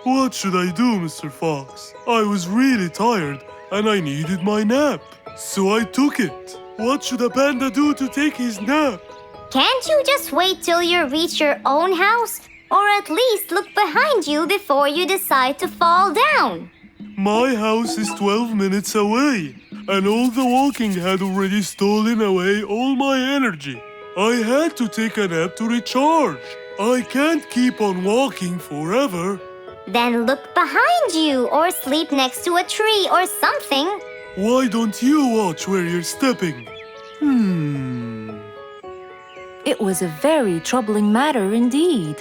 What should I do, Mr. Fox? I was really tired and I needed my nap. So I took it. What should a panda do to take his nap? Can't you just wait till you reach your own house? Or at least look behind you before you decide to fall down? My house is 12 minutes away, and all the walking had already stolen away all my energy. I had to take a nap to recharge. I can't keep on walking forever. Then look behind you or sleep next to a tree or something. Why don't you watch where you're stepping? It was a very troubling matter indeed.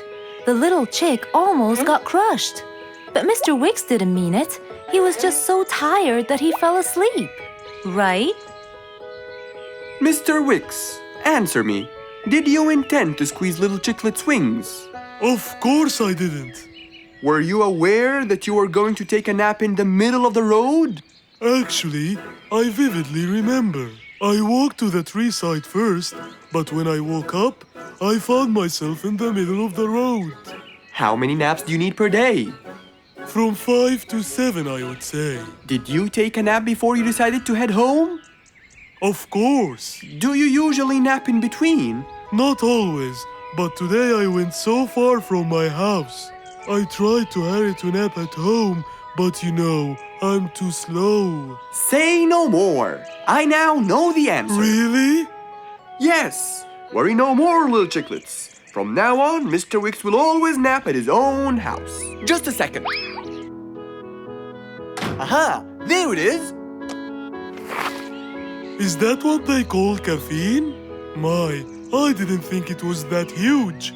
The little chick almost got crushed. But Mr. Wicks didn't mean it. He was just so tired that he fell asleep. Right? Mr. Wicks, answer me. Did you intend to squeeze little chicklet's wings? Of course I didn't. Were you aware that you were going to take a nap in the middle of the road? Actually, I vividly remember. I walked to the tree side first, but when I woke up, I found myself in the middle of the road. How many naps do you need per day? From 5 to 7, I would say. Did you take a nap before you decided to head home? Of course. Do you usually nap in between? Not always, but today I went so far from my house. I tried to hurry to nap at home, but you know, I'm too slow. Say no more. I now know the answer. Really? Yes. Worry no more, little chicklets. From now on, Mr. Wicks will always nap at his own house. Just a second. Aha! There it is! Is that what they call caffeine? My, I didn't think it was that huge.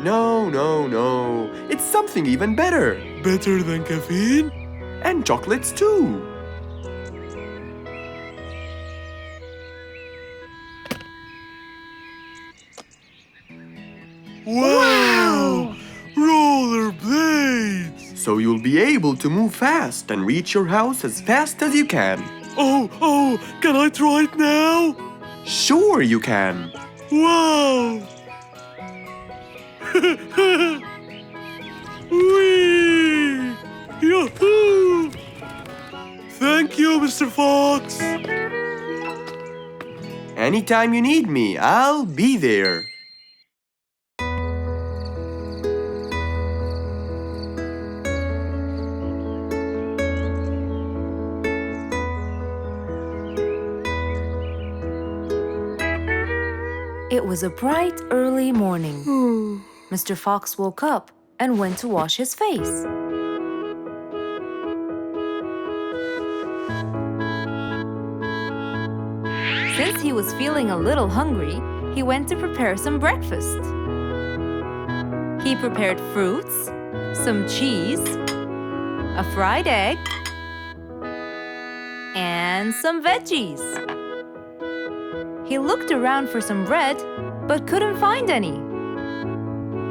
No. It's something even better. Better than caffeine? And chocolates too. Wow! Rollerblades! So you'll be able to move fast and reach your house as fast as you can. Oh, can I try it now? Sure you can. Wow! Whee! Yahoo! Thank you, Mr. Fox. Anytime you need me, I'll be there. It was a bright, early morning. Mr. Fox woke up and went to wash his face. Since he was feeling a little hungry, he went to prepare some breakfast. He prepared fruits, some cheese, a fried egg, and some veggies. He looked around for some bread, but couldn't find any.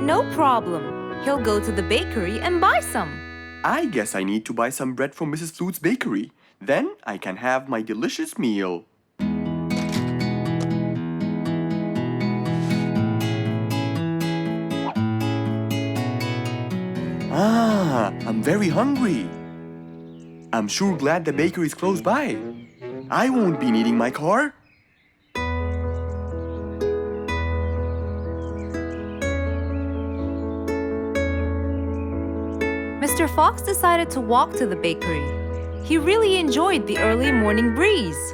No problem. He'll go to the bakery and buy some. I guess I need to buy some bread from Mrs. Flute's bakery. Then I can have my delicious meal. I'm very hungry. I'm sure glad the bakery is close by. I won't be needing my car. Mr. Fox decided to walk to the bakery. He really enjoyed the early morning breeze.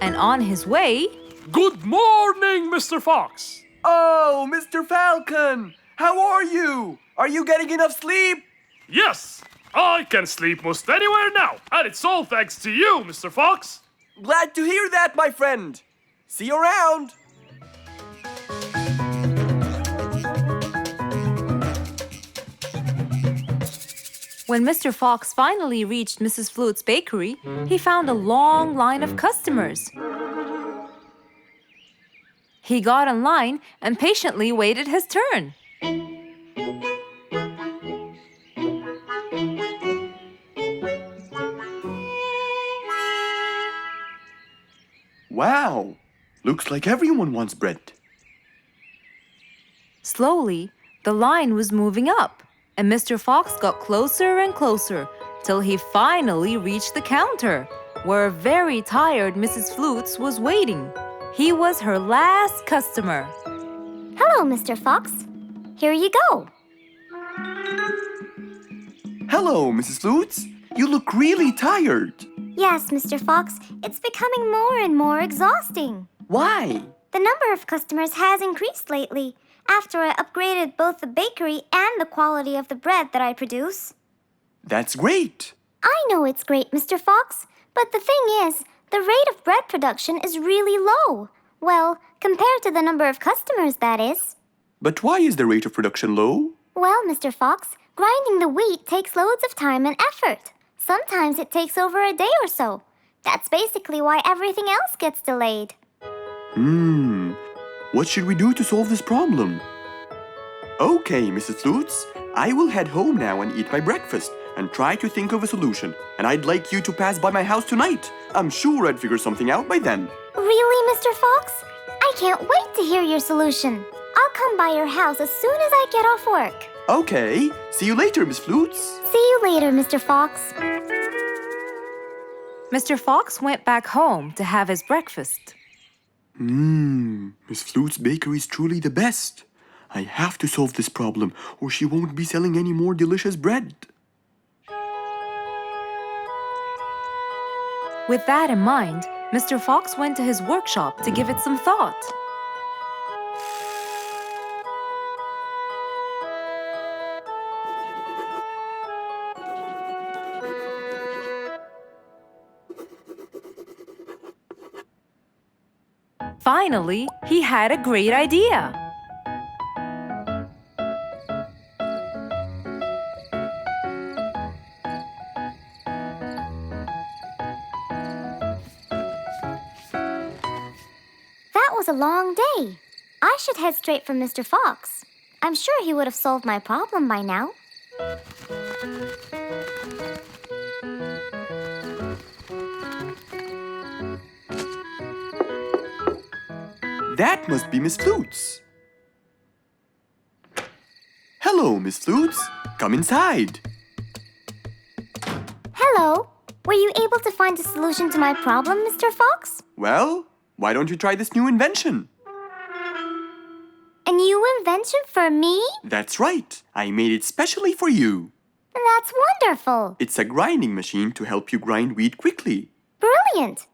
And on his way... Good morning, Mr. Fox. Oh, Mr. Falcon! How are you? Are you getting enough sleep? Yes, I can sleep most anywhere now. And it's all thanks to you, Mr. Fox. Glad to hear that, my friend. See you around. When Mr. Fox finally reached Mrs. Flute's bakery, he found a long line of customers. He got in line and patiently waited his turn. Wow, looks like everyone wants bread. Slowly, the line was moving up, and Mr. Fox got closer and closer till he finally reached the counter, where a very tired Mrs. Flutes was waiting. He was her last customer. Hello, Mr. Fox. Here you go. Hello, Mrs. Flutes. You look really tired. Yes, Mr. Fox, it's becoming more and more exhausting. Why? The number of customers has increased lately after I upgraded both the bakery and the quality of the bread that I produce. That's great. I know it's great, Mr. Fox, but the thing is, the rate of bread production is really low. Well, compared to the number of customers, that is. But why is the rate of production low? Well, Mr. Fox, grinding the wheat takes loads of time and effort. Sometimes it takes over a day or so. That's basically why everything else gets delayed. What should we do to solve this problem? Okay, Mrs. Flutes, I will head home now and eat my breakfast and try to think of a solution. And I'd like you to pass by my house tonight. I'm sure I'd figure something out by then. Really, Mr. Fox? I can't wait to hear your solution. I'll come by your house as soon as I get off work. Okay, see you later, Miss Flutes. See you later, Mr. Fox. Mr. Fox went back home to have his breakfast. Miss Flute's bakery is truly the best. I have to solve this problem, or she won't be selling any more delicious bread. With that in mind, Mr. Fox went to his workshop to give it some thought. Finally, he had a great idea. That was a long day. I should head straight for Mr. Fox. I'm sure he would have solved my problem by now. That must be Miss Flutes. Hello, Miss Flutes. Come inside. Hello. Were you able to find a solution to my problem, Mr. Fox? Well, why don't you try this new invention? A new invention for me? That's right. I made it specially for you. That's wonderful. It's a grinding machine to help you grind wheat quickly. Brilliant.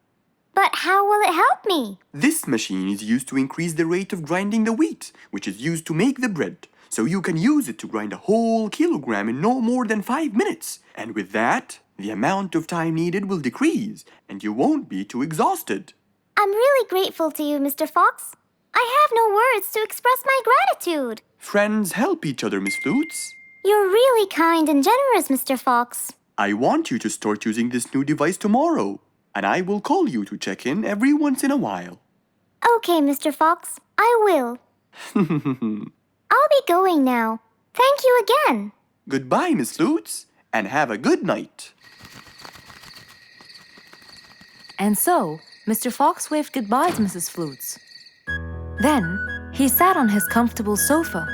But how will it help me? This machine is used to increase the rate of grinding the wheat, which is used to make the bread. So you can use it to grind a whole kilogram in no more than 5 minutes. And with that, the amount of time needed will decrease, and you won't be too exhausted. I'm really grateful to you, Mr. Fox. I have no words to express my gratitude. Friends help each other, Miss Flutes. You're really kind and generous, Mr. Fox. I want you to start using this new device tomorrow, and I will call you to check in every once in a while. Okay, Mr. Fox, I will. I'll be going now. Thank you again. Goodbye, Miss Flutes, and have a good night. And so, Mr. Fox waved goodbye to Mrs. Flutes. Then, he sat on his comfortable sofa.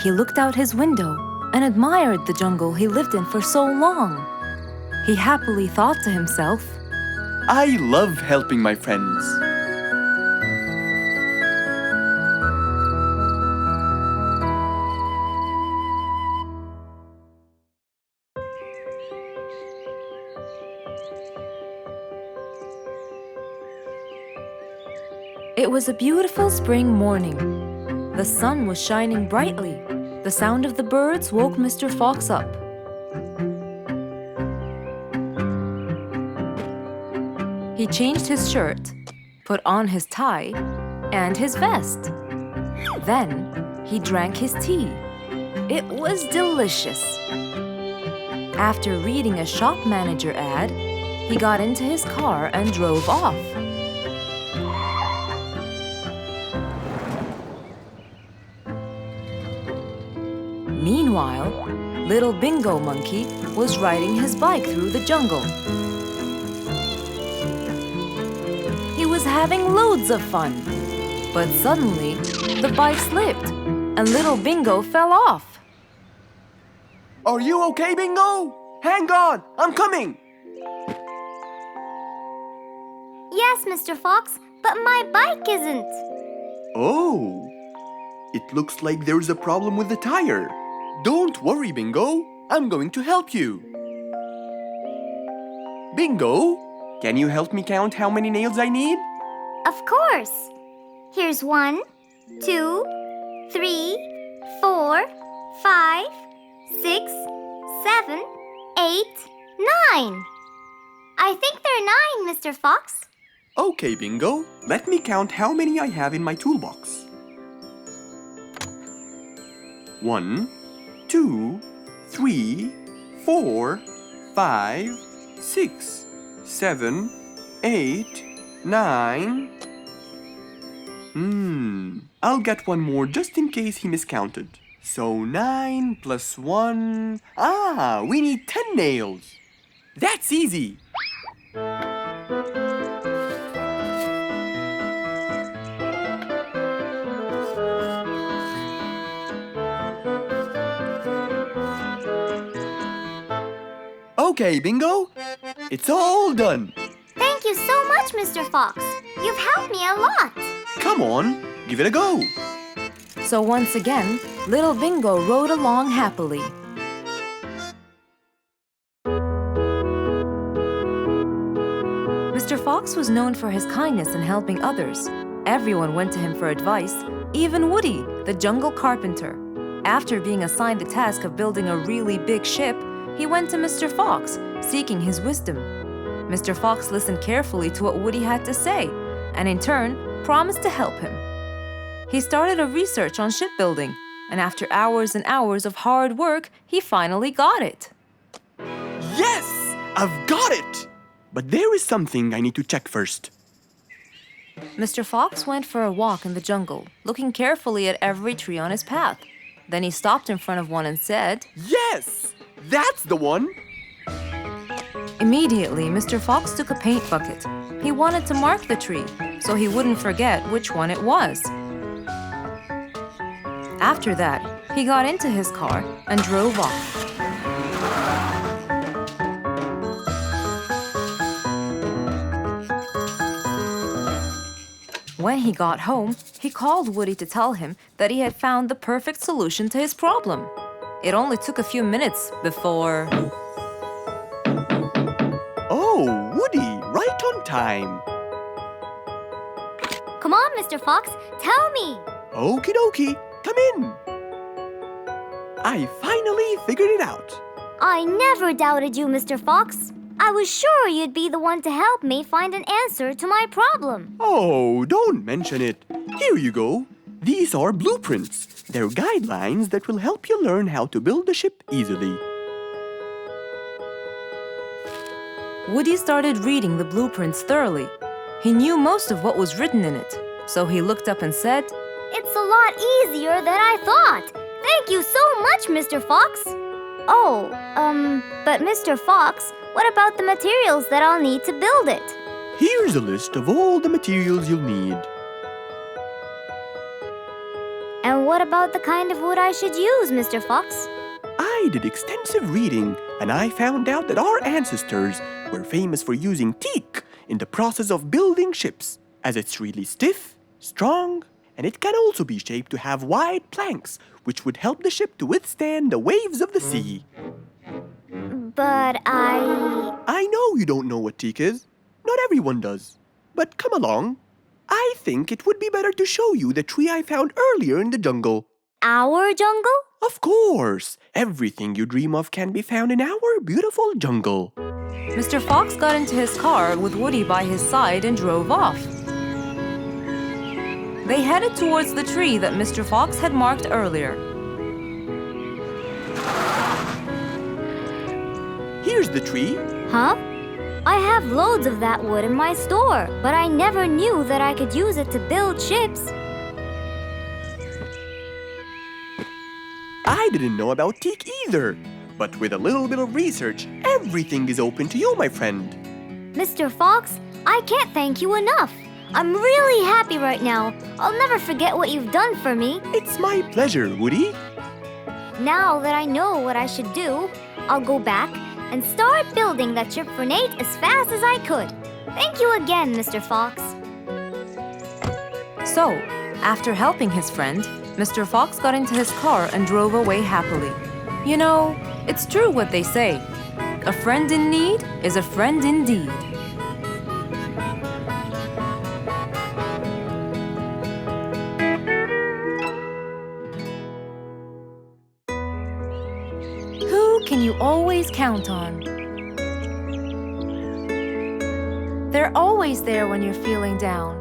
He looked out his window and admired the jungle he lived in for so long. He happily thought to himself, I love helping my friends. It was a beautiful spring morning. The sun was shining brightly. The sound of the birds woke Mr. Fox up. He changed his shirt, put on his tie, and his vest. Then, he drank his tea. It was delicious. After reading a shop manager ad, he got into his car and drove off. Meanwhile, little Bingo Monkey was riding his bike through the jungle. He was having loads of fun. But suddenly, the bike slipped, and little Bingo fell off. Are you okay, Bingo? Hang on, I'm coming. Yes, Mr. Fox, but my bike isn't. Oh, it looks like there's a problem with the tire. Don't worry, Bingo. I'm going to help you. Bingo, can you help me count how many nails I need? Of course. Here's 1, 2, 3, 4, 5, 6, 7, 8, 9. I think there are 9, Mr. Fox. Okay, Bingo. Let me count how many I have in my toolbox. 1, 2, 3, 4, 5, 6, 7, 8, 9. I'll get one more just in case he miscounted. So 9 plus 1. We need 10 nails. That's easy. Okay, Bingo. It's all done. Thank you so much, Mr. Fox. You've helped me a lot. Come on, give it a go. So once again, little Bingo rode along happily. Mr. Fox was known for his kindness in helping others. Everyone went to him for advice, even Woody, the jungle carpenter. After being assigned the task of building a really big ship, he went to Mr. Fox, seeking his wisdom. Mr. Fox listened carefully to what Woody had to say, and in turn, promised to help him. He started a research on shipbuilding, and after hours and hours of hard work, he finally got it. Yes, I've got it. But there is something I need to check first. Mr. Fox went for a walk in the jungle, looking carefully at every tree on his path. Then he stopped in front of one and said, Yes, that's the one. Immediately, Mr. Fox took a paint bucket. He wanted to mark the tree, so he wouldn't forget which one it was. After that, he got into his car and drove off. When he got home, he called Woody to tell him that he had found the perfect solution to his problem. It only took a few minutes before... Oh, Woody, right on time. Come on, Mr. Fox, tell me. Okie dokie, come in. I finally figured it out. I never doubted you, Mr. Fox. I was sure you'd be the one to help me find an answer to my problem. Oh, don't mention it. Here you go. These are blueprints. They're guidelines that will help you learn how to build a ship easily. Woody started reading the blueprints thoroughly. He knew most of what was written in it, so he looked up and said, It's a lot easier than I thought. Thank you so much, Mr. Fox. Oh, but Mr. Fox, what about the materials that I'll need to build it? Here's a list of all the materials you'll need. And what about the kind of wood I should use, Mr. Fox? I did extensive reading, and I found out that our ancestors were famous for using teak in the process of building ships, as it's really stiff, strong, and it can also be shaped to have wide planks, which would help the ship to withstand the waves of the sea. But I know you don't know what teak is. Not everyone does. But come along. I think it would be better to show you the tree I found earlier in the jungle. Our jungle? Of course. Everything you dream of can be found in our beautiful jungle. Mr. Fox got into his car with Woody by his side and drove off. They headed towards the tree that Mr. Fox had marked earlier. Here's the tree. Huh? I have loads of that wood in my store, but I never knew that I could use it to build ships. I didn't know about teak either. But with a little bit of research, everything is open to you, my friend. Mr. Fox, I can't thank you enough. I'm really happy right now. I'll never forget what you've done for me. It's my pleasure, Woody. Now that I know what I should do, I'll go back and start building that ship for Nate as fast as I could. Thank you again, Mr. Fox. So, after helping his friend, Mr. Fox got into his car and drove away happily. You know, it's true what they say. A friend in need is a friend indeed. Who can you always count on? They're always there when you're feeling down,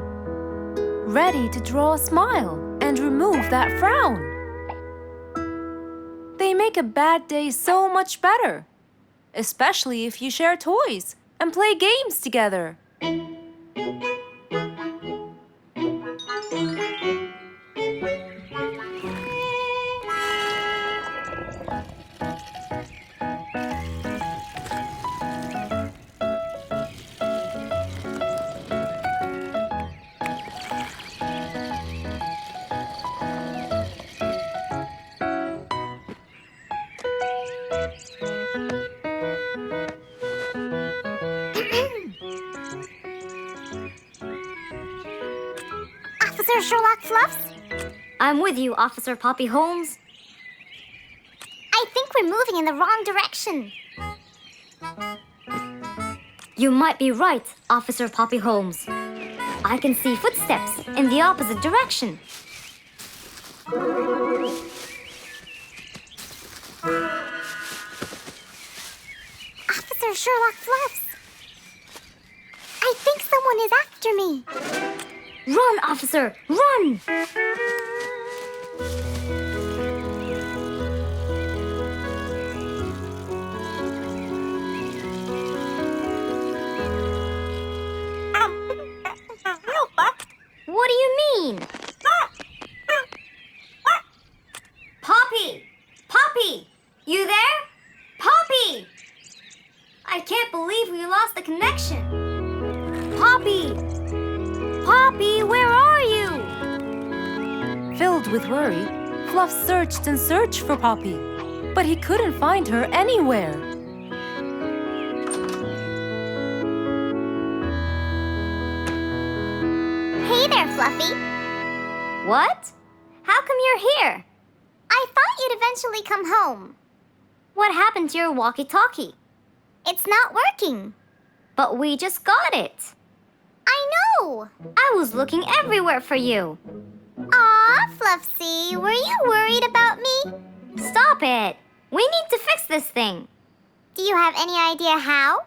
ready to draw a smile and remove that frown. They make a bad day so much better, especially if you share toys and play games together. Mr. Sherlock Fluffs? I'm with you, Officer Poppy Holmes. I think we're moving in the wrong direction. You might be right, Officer Poppy Holmes. I can see footsteps in the opposite direction. Officer Sherlock Fluffs. I think someone is after me. Run, officer, run! What do you mean? Poppy! Poppy! You there? Poppy! I can't believe we lost the connection. Poppy! Poppy, where are you? Filled with worry, Fluff searched and searched for Poppy, but he couldn't find her anywhere. Hey there, Fluffy. What? How come you're here? I thought you'd eventually come home. What happened to your walkie-talkie? It's not working. But we just got it. I know. I was looking everywhere for you. Aw, Fluffsy, were you worried about me? Stop it. We need to fix this thing. Do you have any idea how?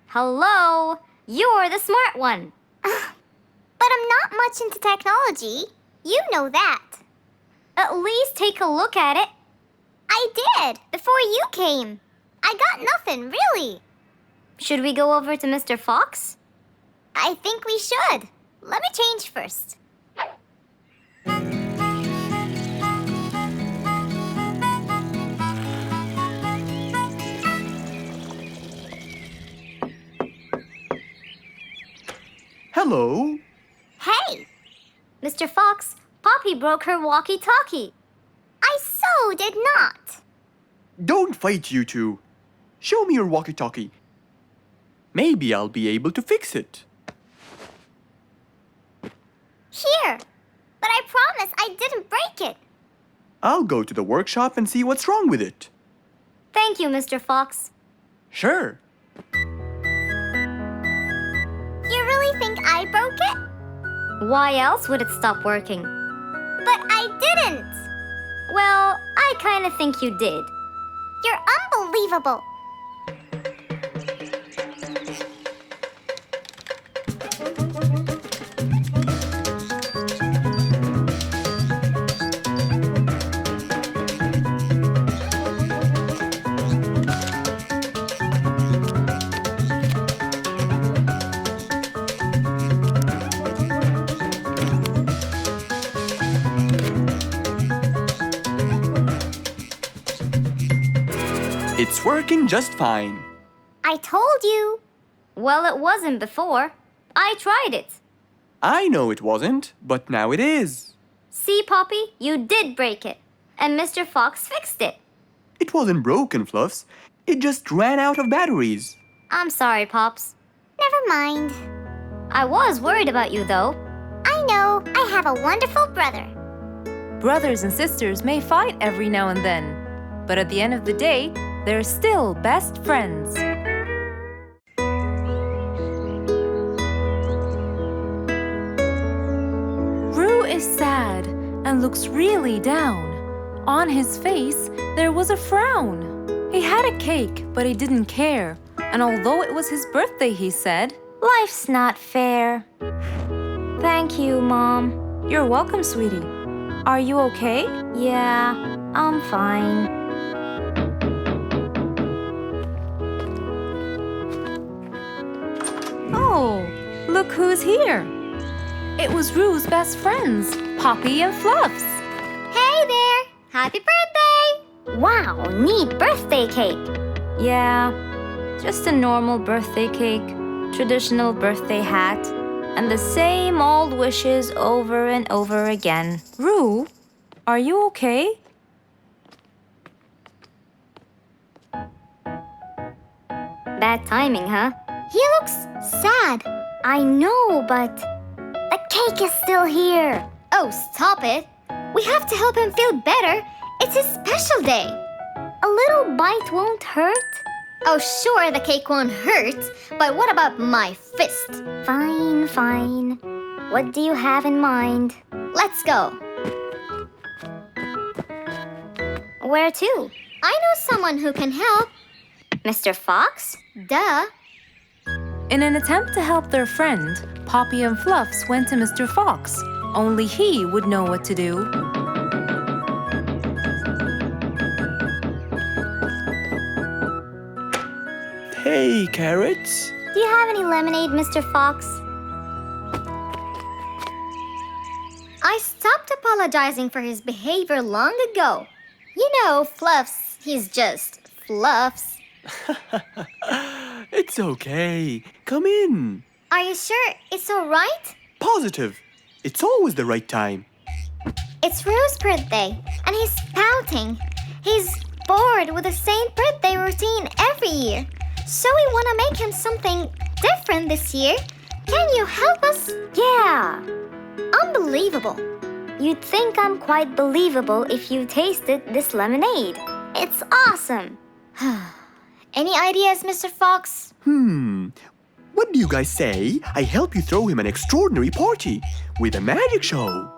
Hello? You're the smart one. But I'm not much into technology. You know that. At least take a look at it. I did, before you came. I got nothing, really. Should we go over to Mr. Fox? I think we should. Let me change first. Hello. Hey, Mr. Fox, Poppy broke her walkie-talkie. I so did not. Don't fight, you two. Show me your walkie-talkie. Maybe I'll be able to fix it. Here. But I promise I didn't break it. I'll go to the workshop and see what's wrong with it. Thank you, Mr. Fox. Sure. You really think I broke it? Why else would it stop working? But I didn't. Well, I kind of think you did. You're unbelievable. It's working just fine. I told you. Well, it wasn't before. I tried it. I know it wasn't, but now it is. See, Poppy, you did break it. And Mr. Fox fixed it. It wasn't broken, Fluffs. It just ran out of batteries. I'm sorry, Pops. Never mind. I was worried about you, though. I know. I have a wonderful brother. Brothers and sisters may fight every now and then, but at the end of the day, they're still best friends. Roo is sad and looks really down. On his face, there was a frown. He had a cake, but he didn't care. And although it was his birthday, he said, Life's not fair. Thank you, Mom. You're welcome, sweetie. Are you okay? Yeah, I'm fine. "Oh, look who's here." It was Roo's best friends, Poppy and Fluffs. Hey there. Happy birthday. Wow, neat birthday cake. Yeah, just a normal birthday cake, traditional birthday hat, and the same old wishes over and over again. Roo, are you okay? Bad timing, huh? He looks sad. I know, but The Cake is still here. Oh, stop it. We have to help him feel better. It's his special day. A little bite won't hurt. Oh, sure, the cake won't hurt. But what about my fist? Fine, fine. What do you have in mind? Let's go. Where to? I know someone who can help. Mr. Fox? Duh. In an attempt to help their friend, Poppy and Fluffs went to Mr. Fox. Only he would know what to do. Hey, carrots. Do you have any lemonade, Mr. Fox? I stopped apologizing for his behavior long ago. You know, Fluffs, he's just Fluffs. It's okay. Come in. Are you sure it's all right? Positive. It's always the right time. It's Rue's birthday, and he's pouting. He's bored with the same birthday routine every year. So we want to make him something different this year. Can you help us? Yeah. Unbelievable. You'd think I'm quite believable if you tasted this lemonade. It's awesome. Any ideas, Mr. Fox? What do you guys say? I help you throw him an extraordinary party with a magic show.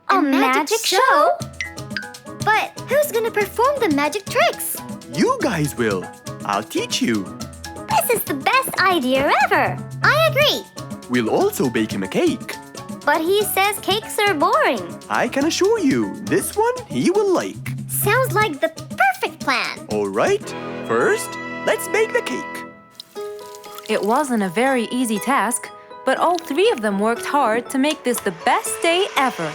A magic show? But who's gonna perform the magic tricks? You guys will. I'll teach you. This is the best idea ever. I agree. We'll also bake him a cake. But he says cakes are boring. I can assure you, this one he will like. Sounds like the perfect plan. All right, first, let's bake the cake. It wasn't a very easy task, but all three of them worked hard to make this the best day ever.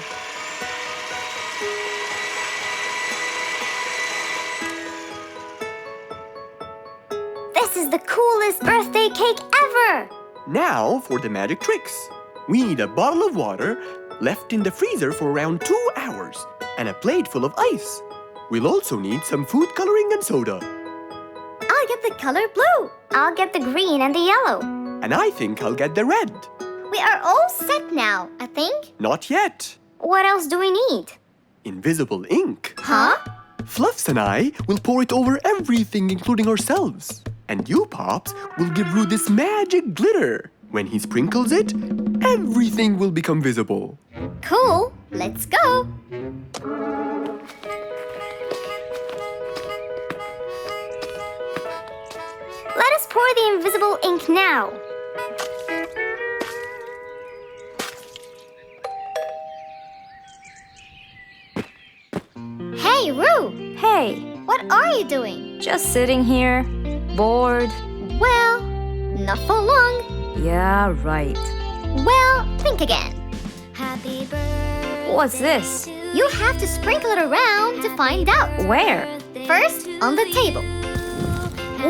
This is the coolest birthday cake ever. Now for the magic tricks. We need a bottle of water left in the freezer for around 2 hours and a plate full of ice. We'll also need some food coloring and soda. I'll get the color blue. I'll get the green and the yellow. And I think I'll get the red. We are all set now, I think. Not yet. What else do we need? Invisible ink. Huh? Fluffs and I will pour it over everything, including ourselves. And you, Pops, will give Roo this magic glitter. When he sprinkles it, everything will become visible. Cool. Let's go. Let us pour the invisible ink now. Hey, Roo. Hey, What are you doing? just sitting here, bored. Well, not for long. Yeah, right. Well, think again. Happy birthday. What's this? You have to sprinkle it around to find out. Where? First, on the table.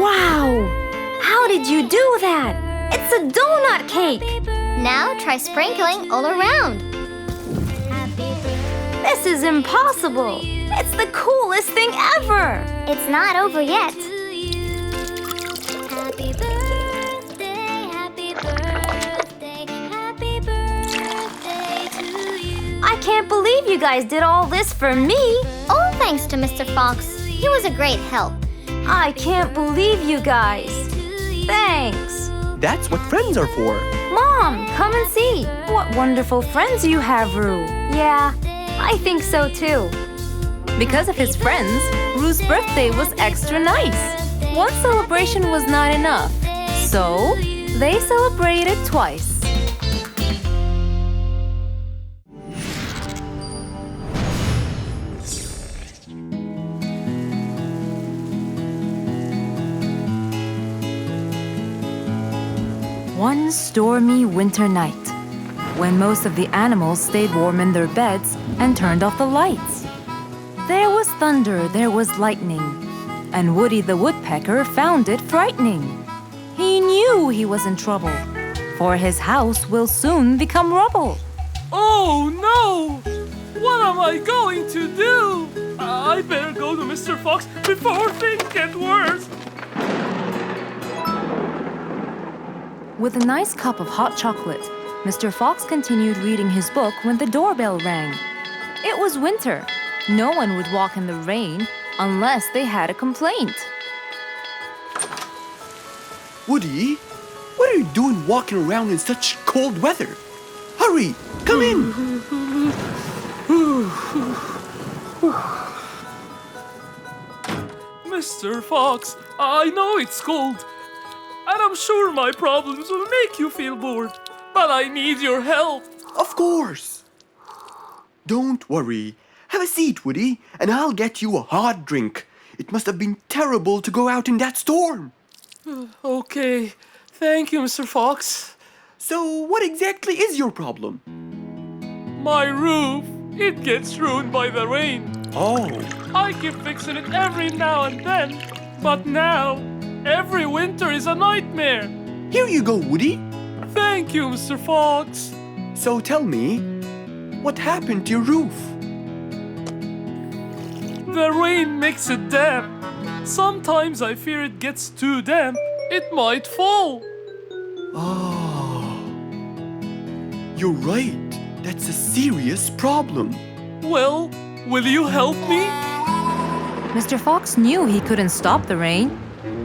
Wow! How did you do that? It's a donut cake! Now try sprinkling all around. This is impossible! It's the coolest thing ever! It's not over yet. Happy birthday, happy birthday, happy birthday to you. I can't believe you guys did all this for me! All thanks to Mr. Fox. He was a great help. I can't believe you guys! Thanks! That's what friends are for. Mom, come and see! What wonderful friends you have, Roo! Yeah, I think so too. Because of his friends, Roo's birthday was extra nice. One celebration was not enough, so they celebrated twice. One stormy winter night, when most of the animals stayed warm in their beds and turned off the lights. There was thunder, there was lightning, and Woody the Woodpecker found it frightening. He knew he was in trouble, for his house will soon become rubble. Oh no! What am I going to do? I better go to Mr. Fox before things get worse. With a nice cup of hot chocolate, Mr. Fox continued reading his book when the doorbell rang. It was winter. No one would walk in the rain unless they had a complaint. Woody, what are you doing walking around in such cold weather? Hurry, come in. Mr. Fox, I know it's cold. And I'm sure my problems will make you feel bored. But I need your help. Of course. Don't worry. Have a seat, Woody, and I'll get you a hot drink. It must have been terrible to go out in that storm. Okay. Thank you, Mr. Fox. So, what exactly is your problem? My roof, it gets ruined by the rain. Oh, I keep fixing it every now and then. But now, every winter is a nightmare. here you go, Woody. Thank you, Mr. Fox. So tell me, what happened to your roof? The rain makes it damp. Sometimes I fear it gets too damp. It might fall. Oh, you're right. That's a serious problem. Well, will you help me? Mr. Fox knew he couldn't stop the rain,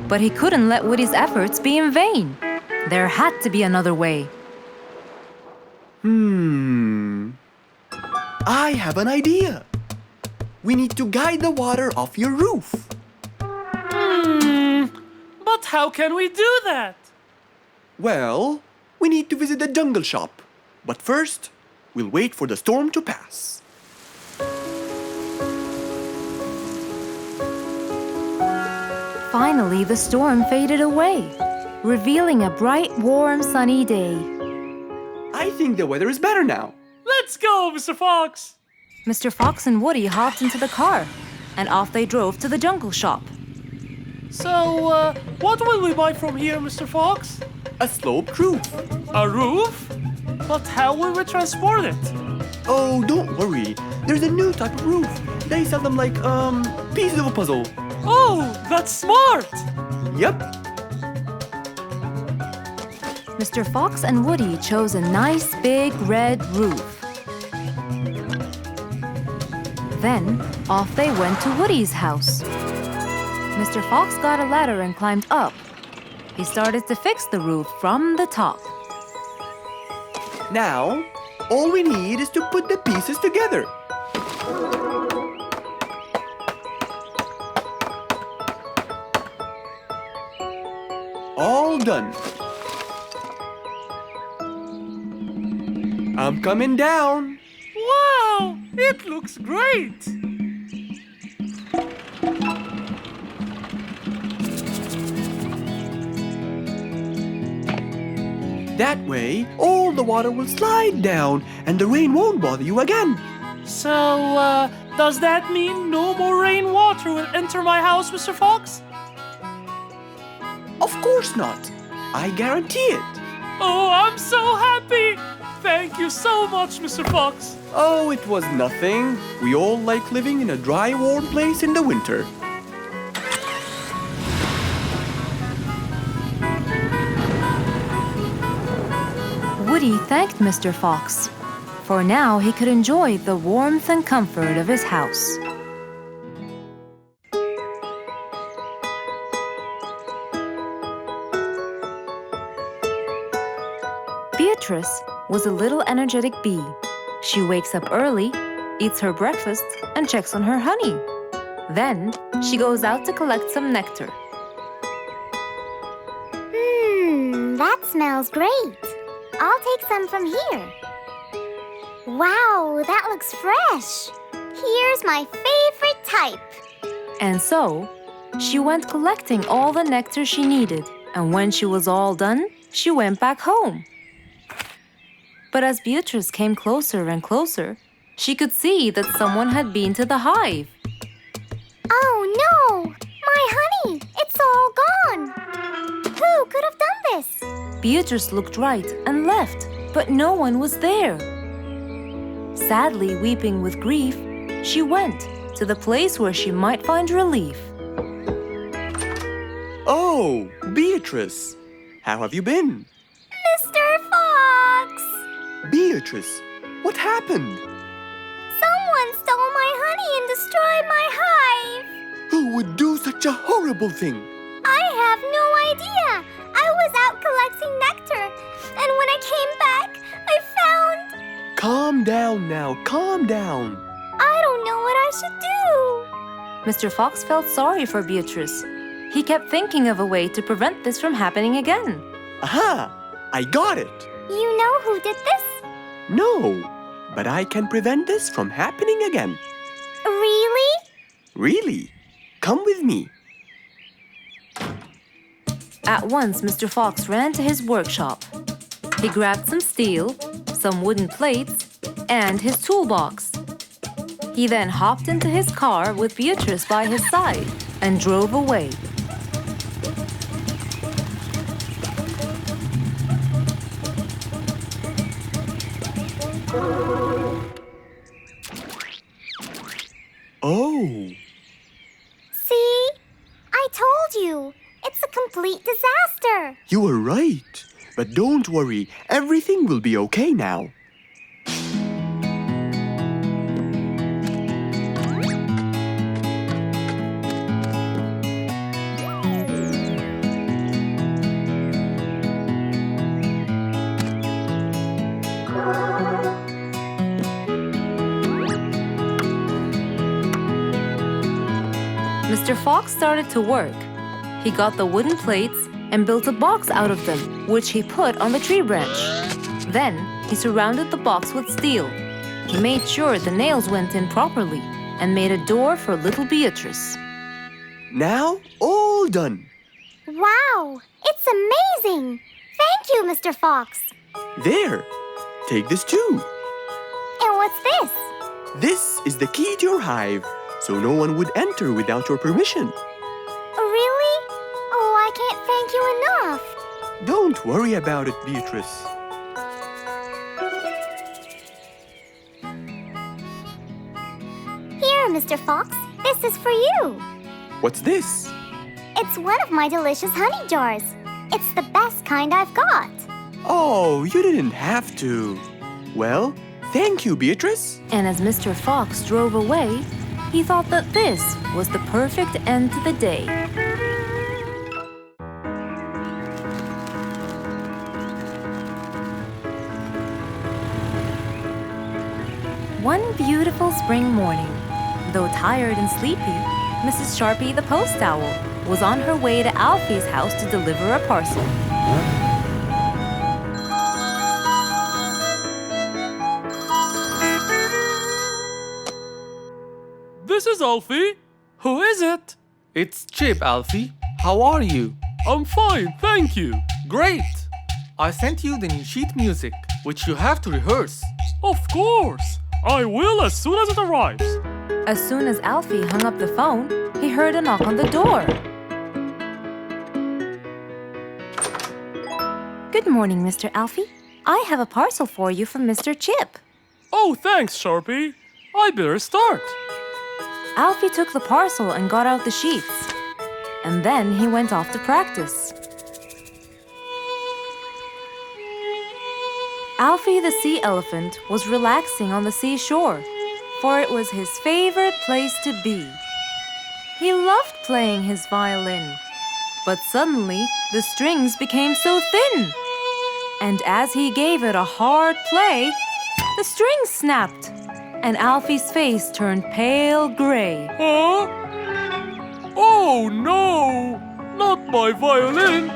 but he couldn't let Woody's efforts be in vain. There had to be another way. I have an idea. We need to guide the water off your roof. But how can we do that? Well, we need to visit the jungle shop. But first, we'll wait for the storm to pass. Finally, the storm faded away, revealing a bright, warm, sunny day. I think the weather is better now. Let's go, Mr. Fox. Mr. Fox and Woody hopped into the car, and off they drove to the jungle shop. So, what will we buy from here, Mr. Fox? A sloped roof. A roof? But how will we transport it? Oh, don't worry. There's a new type of roof. They sell them like, pieces of a puzzle. Oh, that's smart! Yep. Mr. Fox and Woody chose a nice big red roof. Then, off they went to Woody's house. Mr. Fox got a ladder and climbed up. He started to fix the roof from the top. Now, all we need is to put the pieces together. All done. I'm coming down. Wow, it looks great! That way, all the water will slide down and the rain won't bother you again. So, does that mean no more rainwater will enter my house, Mr. Fox? Of course not. I guarantee it. Oh, I'm so happy! Thank you so much, Mr. Fox. Oh, it was nothing. We all like living in a dry, warm place in the winter. Woody thanked Mr. Fox, for now he could enjoy the warmth and comfort of his house. Beatrice was a little energetic bee. She wakes up early, eats her breakfast, and checks on her honey. Then she goes out to collect some nectar. That smells great. I'll take some from here. Wow, that looks fresh. Here's my favorite type. And so, she went collecting all the nectar she needed, and when she was all done, she went back home. But as Beatrice came closer and closer, she could see that someone had been to the hive. Oh no! My honey! It's all gone! Who could have done this? Beatrice looked right and left, but no one was there. Sadly weeping with grief, she went to the place where she might find relief. Oh, Beatrice. How have you been? Mr. Fox! Beatrice, what happened? Someone stole my honey and destroyed my hive. Who would do such a horrible thing? I have no idea. I was out collecting nectar, and when I came back, I found... Calm down now, calm down. I don't know what I should do. Mr. Fox felt sorry for Beatrice. He kept thinking of a way to prevent this from happening again. Aha! I got it. You know who did this? No, but I can prevent this from happening again. Really? Really? Come with me. At once, Mr. Fox ran to his workshop. He grabbed some steel, some wooden plates, and his toolbox. He then hopped into his car with Beatrice by his side and drove away. Oh, See? I told you. It's a complete disaster. you were right. But don't worry, everything will be okay now. Mr. Fox started to work. He got the wooden plates and built a box out of them, which he put on the tree branch. Then, he surrounded the box with steel. He made sure the nails went in properly and made a door for little Beatrice. Now, all done. Wow, it's amazing. Thank you, Mr. Fox. There, take this too. And what's this? This is the key to your hive, so no one would enter without your permission. Really? Oh, I can't thank you enough. Don't worry about it, Beatrice. Here, Mr. Fox, this is for you. What's this? It's one of my delicious honey jars. It's the best kind I've got. Oh, you didn't have to. Well, thank you, Beatrice. And as Mr. Fox drove away, he thought that this was the perfect end to the day. One beautiful spring morning, though tired and sleepy, Mrs. Sharpie the post owl was on her way to Alfie's house to deliver a parcel. This is Alfie. Who is it? It's Chip, Alfie. How are you? I'm fine, thank you. Great! I sent you the new sheet music, which you have to rehearse. Of course. I will as soon as it arrives. As soon as Alfie hung up the phone, he heard a knock on the door. Good morning, Mr. Alfie. I have a parcel for you from Mr. Chip. Oh, thanks, Sharpie. I better start. Alfie took the parcel and got out the sheets. And then he went off to practice. Alfie the sea elephant was relaxing on the seashore, for it was his favorite place to be. He loved playing his violin, but suddenly the strings became so thin. And as he gave it a hard play, the strings snapped, and Alfie's face turned pale gray. Huh? Oh no! Not my violin!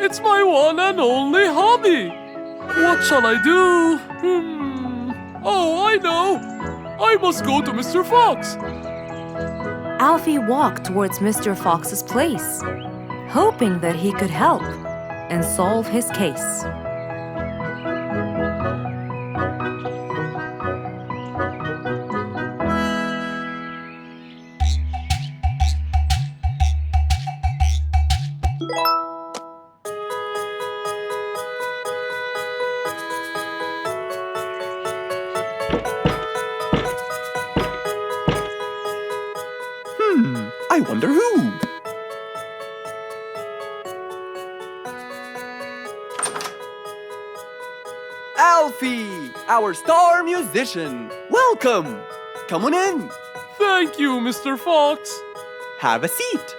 It's my one and only hobby! What shall I do? Oh, I know! I must go to Mr. Fox! Alfie walked towards Mr. Fox's place, hoping that he could help and solve his case. I wonder who? Alfie, our star musician. Welcome. Come on in. Thank you, Mr. Fox. Have a seat.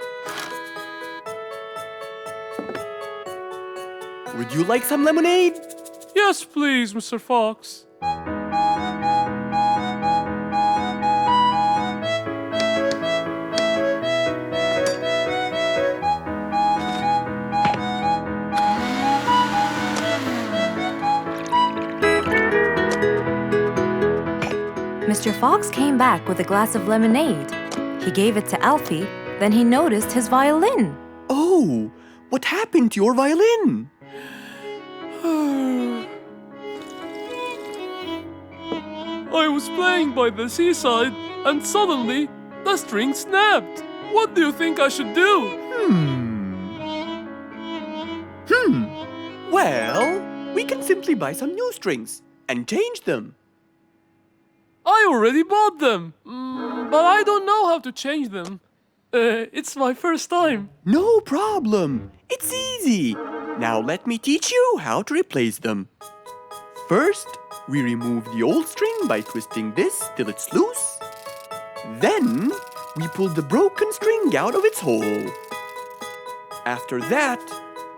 Would you like some lemonade? Yes, please, Mr. Fox. Mr. Fox came back with a glass of lemonade. He gave it to Alfie, then he noticed his violin. Oh, what happened to your violin? I was playing by the seaside and suddenly the string snapped. What do you think I should do? Well, we can simply buy some new strings and change them. I already bought them, but I don't know how to change them. It's my first time. No problem. It's easy. Now let me teach you how to replace them. First, we remove the old string by twisting this till it's loose. Then, we pull the broken string out of its hole. After that,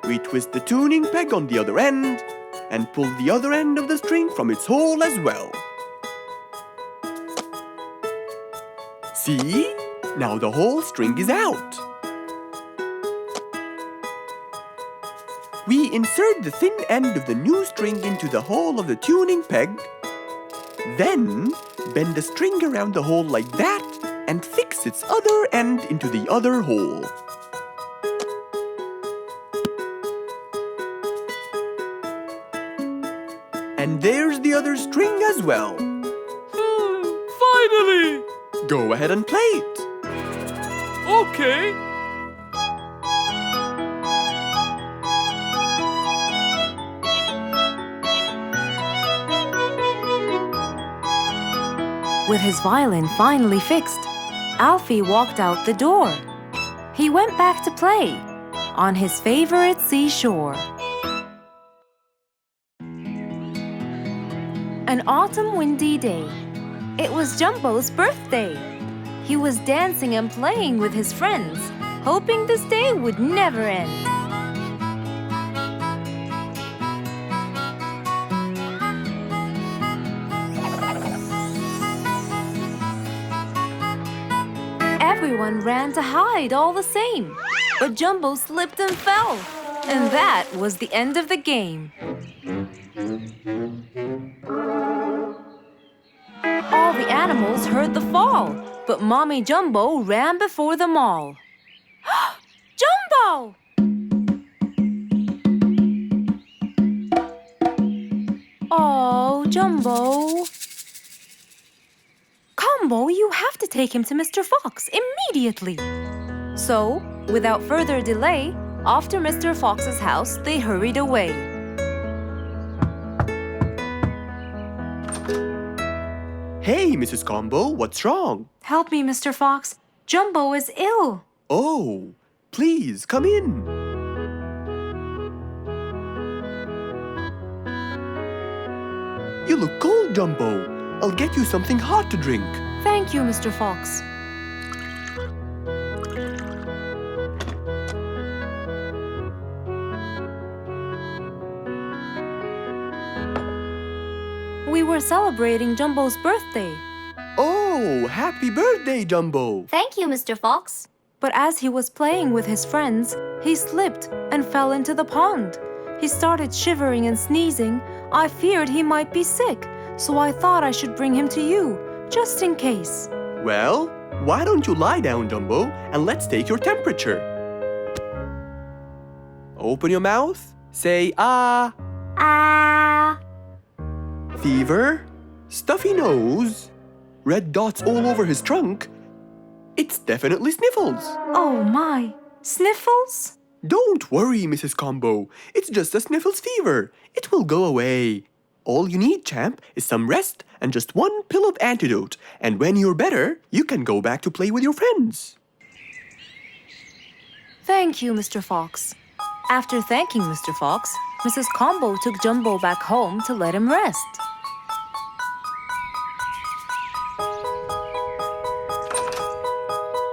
we twist the tuning peg on the other end and pull the other end of the string from its hole as well. See? Now the whole string is out. We insert the thin end of the new string into the hole of the tuning peg. Then, bend the string around the hole like that and fix its other end into the other hole. And there's the other string as well. Finally! Go ahead and play it. Okay. With his violin finally fixed, Alfie walked out the door. He went back to play on his favorite seashore. An autumn windy day. It was Jumbo's birthday. He was dancing and playing with his friends, hoping this day would never end. Everyone ran to hide all the same, but Jumbo slipped and fell, and that was the end of the game. All the animals heard the fall, but Mommy Jumbo ran before them all. Jumbo! Oh, Jumbo. Combo, you have to take him to Mr. Fox immediately. So, without further delay, off to Mr. Fox's house they hurried away. Hey, Mrs. Combo, what's wrong? Help me, Mr. Fox. Jumbo is ill. Oh, please, come in. You look cold, Jumbo. I'll get you something hot to drink. Thank you, Mr. Fox. We were celebrating Jumbo's birthday. Oh, happy birthday, Jumbo. Thank you, Mr. Fox. But as he was playing with his friends, he slipped and fell into the pond. He started shivering and sneezing. I feared he might be sick, so I thought I should bring him to you, just in case. Well, why don't you lie down, Jumbo, and let's take your temperature. Open your mouth. Say, ah. Ah. Fever, stuffy nose, red dots all over his trunk. It's definitely sniffles. Oh my, sniffles? Don't worry, Mrs. Combo. It's just a sniffles fever. It will go away. All you need, champ, is some rest and just one pill of antidote. And when you're better, you can go back to play with your friends. Thank you, Mr. Fox. After thanking Mr. Fox, Mrs. Combo took Jumbo back home to let him rest.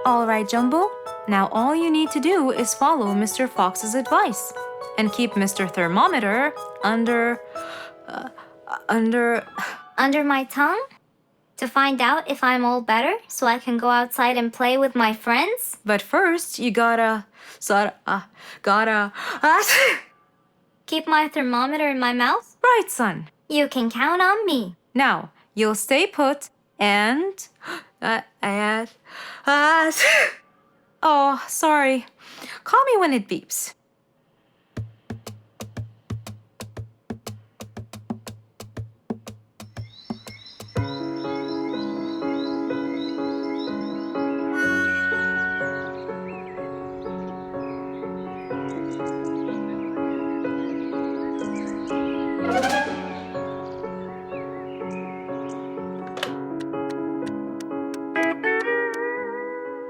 All right, Jumbo. Now all you need to do is follow Mr. Fox's advice and keep Mr. Thermometer under my tongue? To find out if I'm all better so I can go outside and play with my friends? But first, you gotta Keep my thermometer in my mouth? Right, son. You can count on me. Now, you'll stay put and oh, sorry. Call me when it beeps.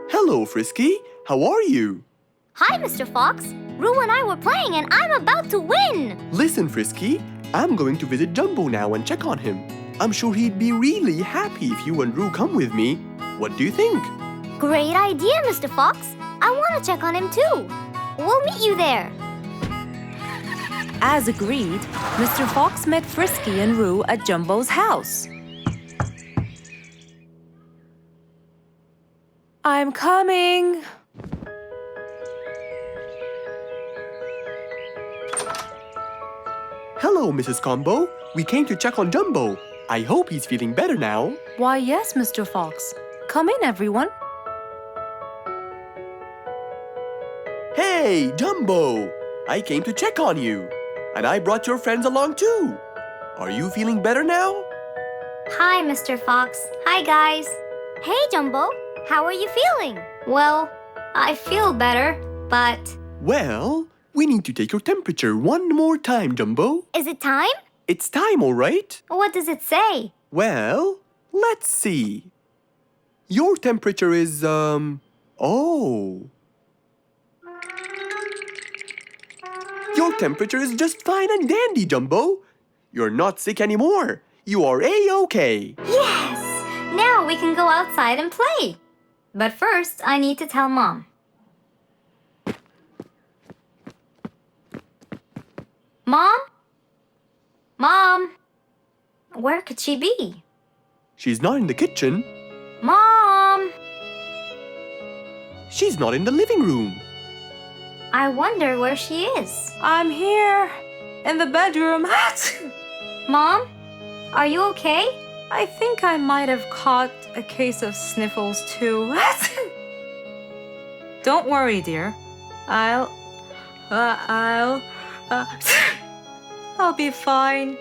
Hello, Frisky. How are you? Hi, Mr. Fox. Roo and I were playing and I'm about to win. Listen, Frisky, I'm going to visit Jumbo now and check on him. I'm sure he'd be really happy if you and Roo come with me. What do you think? Great idea, Mr. Fox. I want to check on him too. We'll meet you there. As agreed, Mr. Fox met Frisky and Roo at Jumbo's house. I'm coming. Hello, Mrs. Combo. We came to check on Jumbo. I hope he's feeling better now. Why, yes, Mr. Fox. Come in, everyone. Hey, Jumbo! I came to check on you. And I brought your friends along too. Are you feeling better now? Hi, Mr. Fox. Hi, guys. Hey, Jumbo. How are you feeling? Well, I feel better, but... Well, we need to take your temperature one more time, Jumbo. Is it time? It's time, all right? What does it say? Well, let's see. Your temperature is, oh. Your temperature is just fine and dandy, Jumbo. You're not sick anymore. You are A-OK. Yes! Now we can go outside and play. But first, I need to tell Mom. Mom? Mom? Where could she be? She's not in the kitchen. Mom? She's not in the living room. I wonder where she is. I'm here, in the bedroom. Mom? Are you okay? I think I might have caught a case of sniffles too. Don't worry, dear. I'll be fine.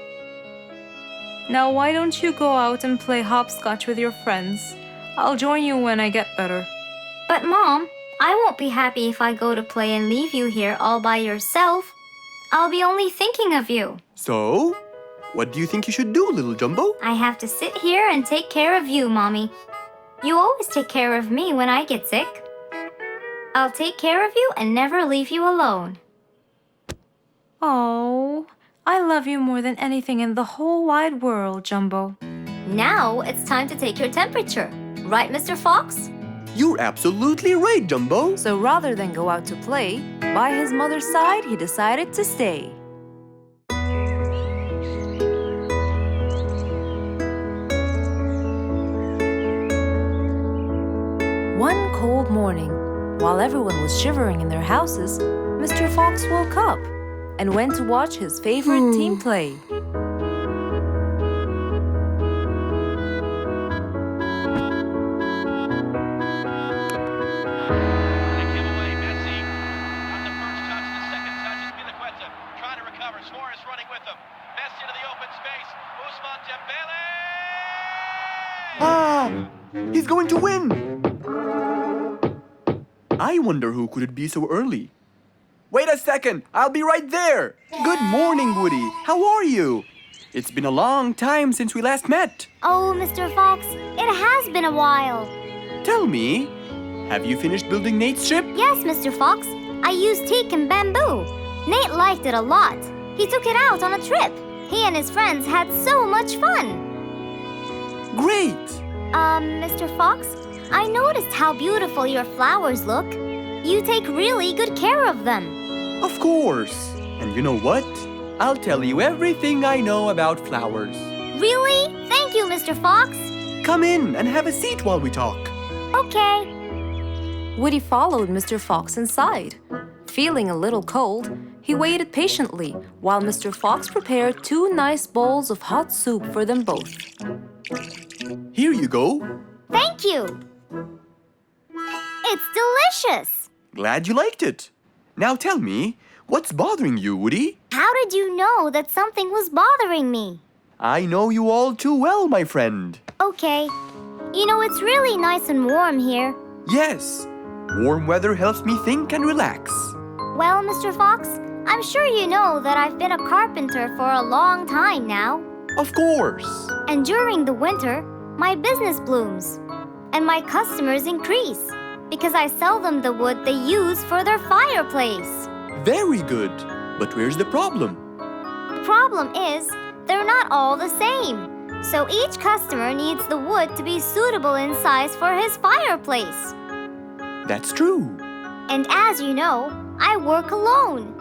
Now why don't you go out and play hopscotch with your friends? I'll join you when I get better. But Mom, I won't be happy if I go to play and leave you here all by yourself. I'll be only thinking of you. So, what do you think you should do, little Jumbo? I have to sit here and take care of you, Mommy. You always take care of me when I get sick. I'll take care of you and never leave you alone. Oh, I love you more than anything in the whole wide world, Jumbo. Now it's time to take your temperature. Right, Mr. Fox? You're absolutely right, Jumbo. So rather than go out to play, by his mother's side, he decided to stay. One cold morning, while everyone was shivering in their houses, Mr. Fox woke up and went to watch his favorite team play. Ah! He's going to win! I wonder who could it be so early? Wait a second! I'll be right there! Good morning, Woody! How are you? It's been a long time since we last met. Oh, Mr. Fox, it has been a while. Tell me, have you finished building Nate's ship? Yes, Mr. Fox. I used teak and bamboo. Nate liked it a lot. He took it out on a trip. He and his friends had so much fun. Great! Mr. Fox, I noticed how beautiful your flowers look. You take really good care of them. Of course. And you know what? I'll tell you everything I know about flowers. Really? Thank you, Mr. Fox. Come in and have a seat while we talk. Okay. Woody followed Mr. Fox inside. Feeling a little cold, he waited patiently while Mr. Fox prepared 2 nice bowls of hot soup for them both. Here you go. Thank you. It's delicious. Glad you liked it. Now tell me, what's bothering you, Woody? How did you know that something was bothering me? I know you all too well, my friend. Okay. You know, it's really nice and warm here. Yes, warm weather helps me think and relax. Well, Mr. Fox, I'm sure you know that I've been a carpenter for a long time now. Of course. And during the winter, my business blooms. And my customers increase because I sell them the wood they use for their fireplace. Very good. But where's the problem? The problem is, they're not all the same. So each customer needs the wood to be suitable in size for his fireplace. That's true. And as you know, I work alone.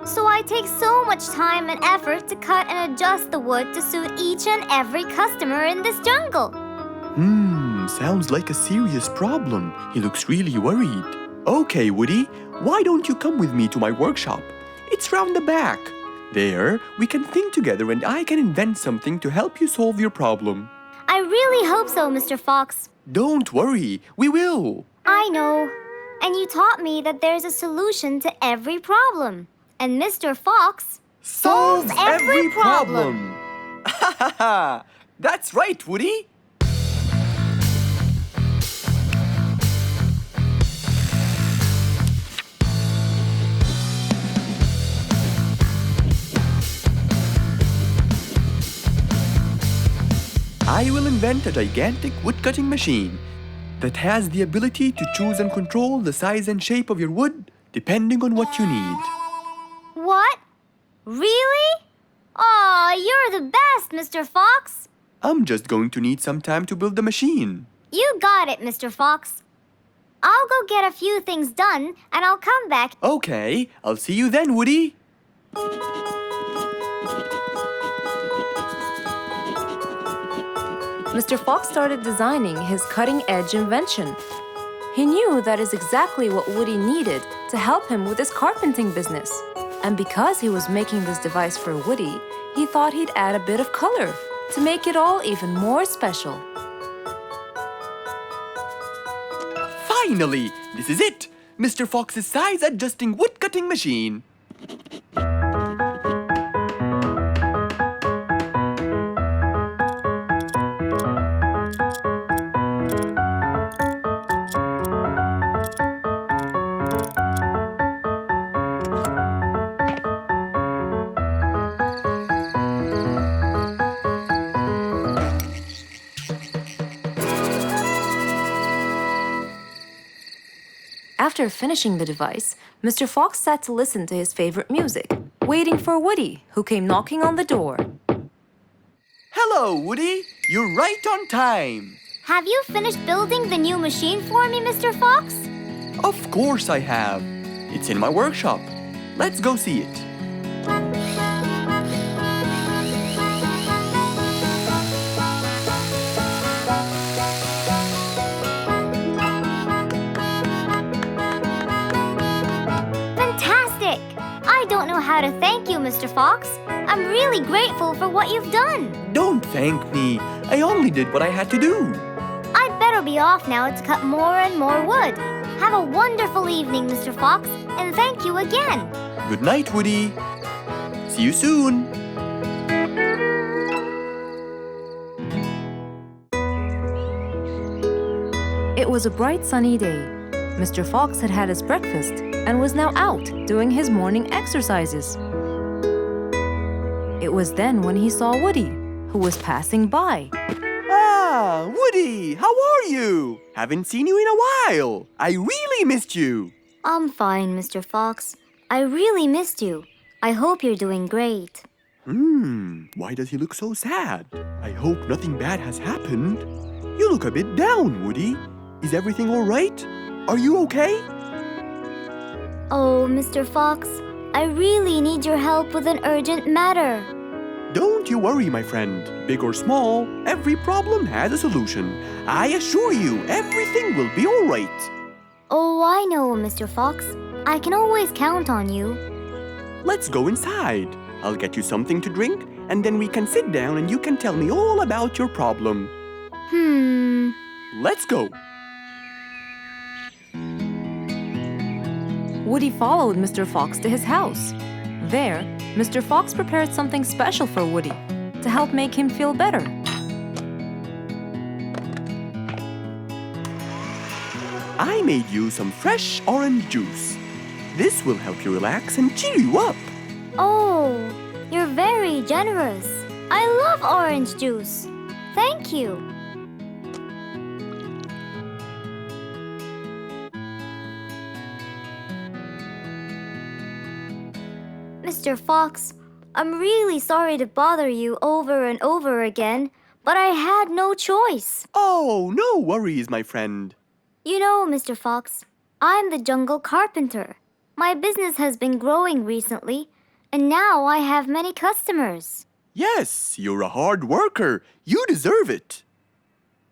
So I take so much time and effort to cut and adjust the wood to suit each and every customer in this jungle. Sounds like a serious problem. He looks really worried. Okay, Woody, why don't you come with me to my workshop? It's round the back. There, we can think together and I can invent something to help you solve your problem. I really hope so, Mr. Fox. Don't worry, we will. I know. And you taught me that there's a solution to every problem. And Mr. Fox solves every problem. Ha ha ha! That's right, Woody. I will invent a gigantic wood-cutting machine that has the ability to choose and control the size and shape of your wood depending on what you need. What? Really? Aw, you're the best, Mr. Fox. I'm just going to need some time to build the machine. You got it, Mr. Fox. I'll go get a few things done and I'll come back. Okay, I'll see you then, Woody. Mr. Fox started designing his cutting-edge invention. He knew that is exactly what Woody needed to help him with his carpenting business. And because he was making this device for Woody, he thought he'd add a bit of color to make it all even more special. Finally, this is it! Mr. Fox's size-adjusting wood-cutting machine. After finishing the device, Mr. Fox sat to listen to his favorite music, waiting for Woody, who came knocking on the door. Hello, Woody. You're right on time. Have you finished building the new machine for me, Mr. Fox? Of course I have. It's in my workshop. Let's go see it. Fantastic! I don't know how to thank you, Mr. Fox. I'm really grateful for what you've done. Don't thank me. I only did what I had to do. I'd better be off now to cut more and more wood. Have a wonderful evening, Mr. Fox, and thank you again. Good night, Woody. See you soon. It was a bright sunny day. Mr. Fox had had his breakfast and was now out doing his morning exercises. It was then when he saw Woody, who was passing by. Ah, Woody, how are you? Haven't seen you in a while. I really missed you. I'm fine, Mr. Fox. I really missed you. I hope you're doing great. Why does he look so sad? I hope nothing bad has happened. You look a bit down, Woody. Is everything all right? Are you okay? Oh, Mr. Fox, I really need your help with an urgent matter. Don't you worry, my friend. Big or small, every problem has a solution. I assure you, everything will be all right. Oh, I know, Mr. Fox. I can always count on you. Let's go inside. I'll get you something to drink, and then we can sit down and you can tell me all about your problem. Let's go. Woody followed Mr. Fox to his house. There, Mr. Fox prepared something special for Woody to help make him feel better. I made you some fresh orange juice. This will help you relax and cheer you up. Oh, you're very generous. I love orange juice. Thank you. Mr. Fox, I'm really sorry to bother you over and over again, but I had no choice. Oh, no worries, my friend. You know, Mr. Fox, I'm the jungle carpenter. My business has been growing recently, and now I have many customers. Yes, you're a hard worker. You deserve it.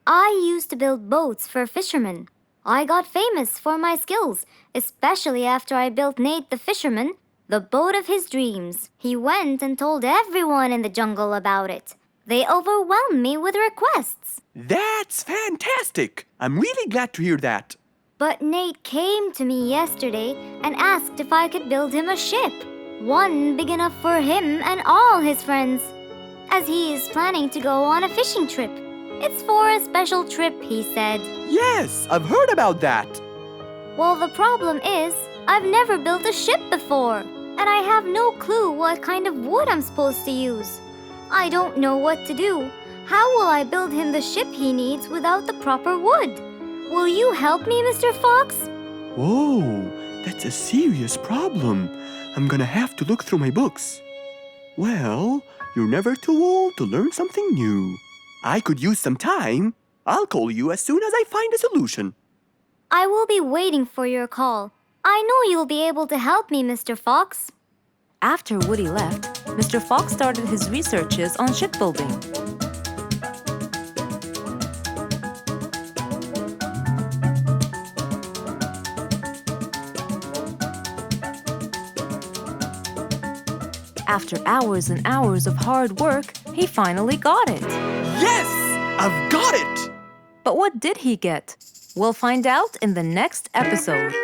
I used to build boats for fishermen. I got famous for my skills, especially after I built Nate the fisherman the boat of his dreams. He went and told everyone in the jungle about it. They overwhelmed me with requests. That's fantastic. I'm really glad to hear that. But Nate came to me yesterday and asked if I could build him a ship. One big enough for him and all his friends, as he is planning to go on a fishing trip. It's for a special trip, he said. Yes, I've heard about that. Well, the problem is, I've never built a ship before, and I have no clue what kind of wood I'm supposed to use. I don't know what to do. How will I build him the ship he needs without the proper wood? Will you help me, Mr. Fox? Whoa, that's a serious problem. I'm gonna have to look through my books. Well, you're never too old to learn something new. I could use some time. I'll call you as soon as I find a solution. I will be waiting for your call. I know you'll be able to help me, Mr. Fox. After Woody left, Mr. Fox started his researches on shipbuilding. After hours and hours of hard work, he finally got it. Yes! I've got it! But what did he get? We'll find out in the next episode.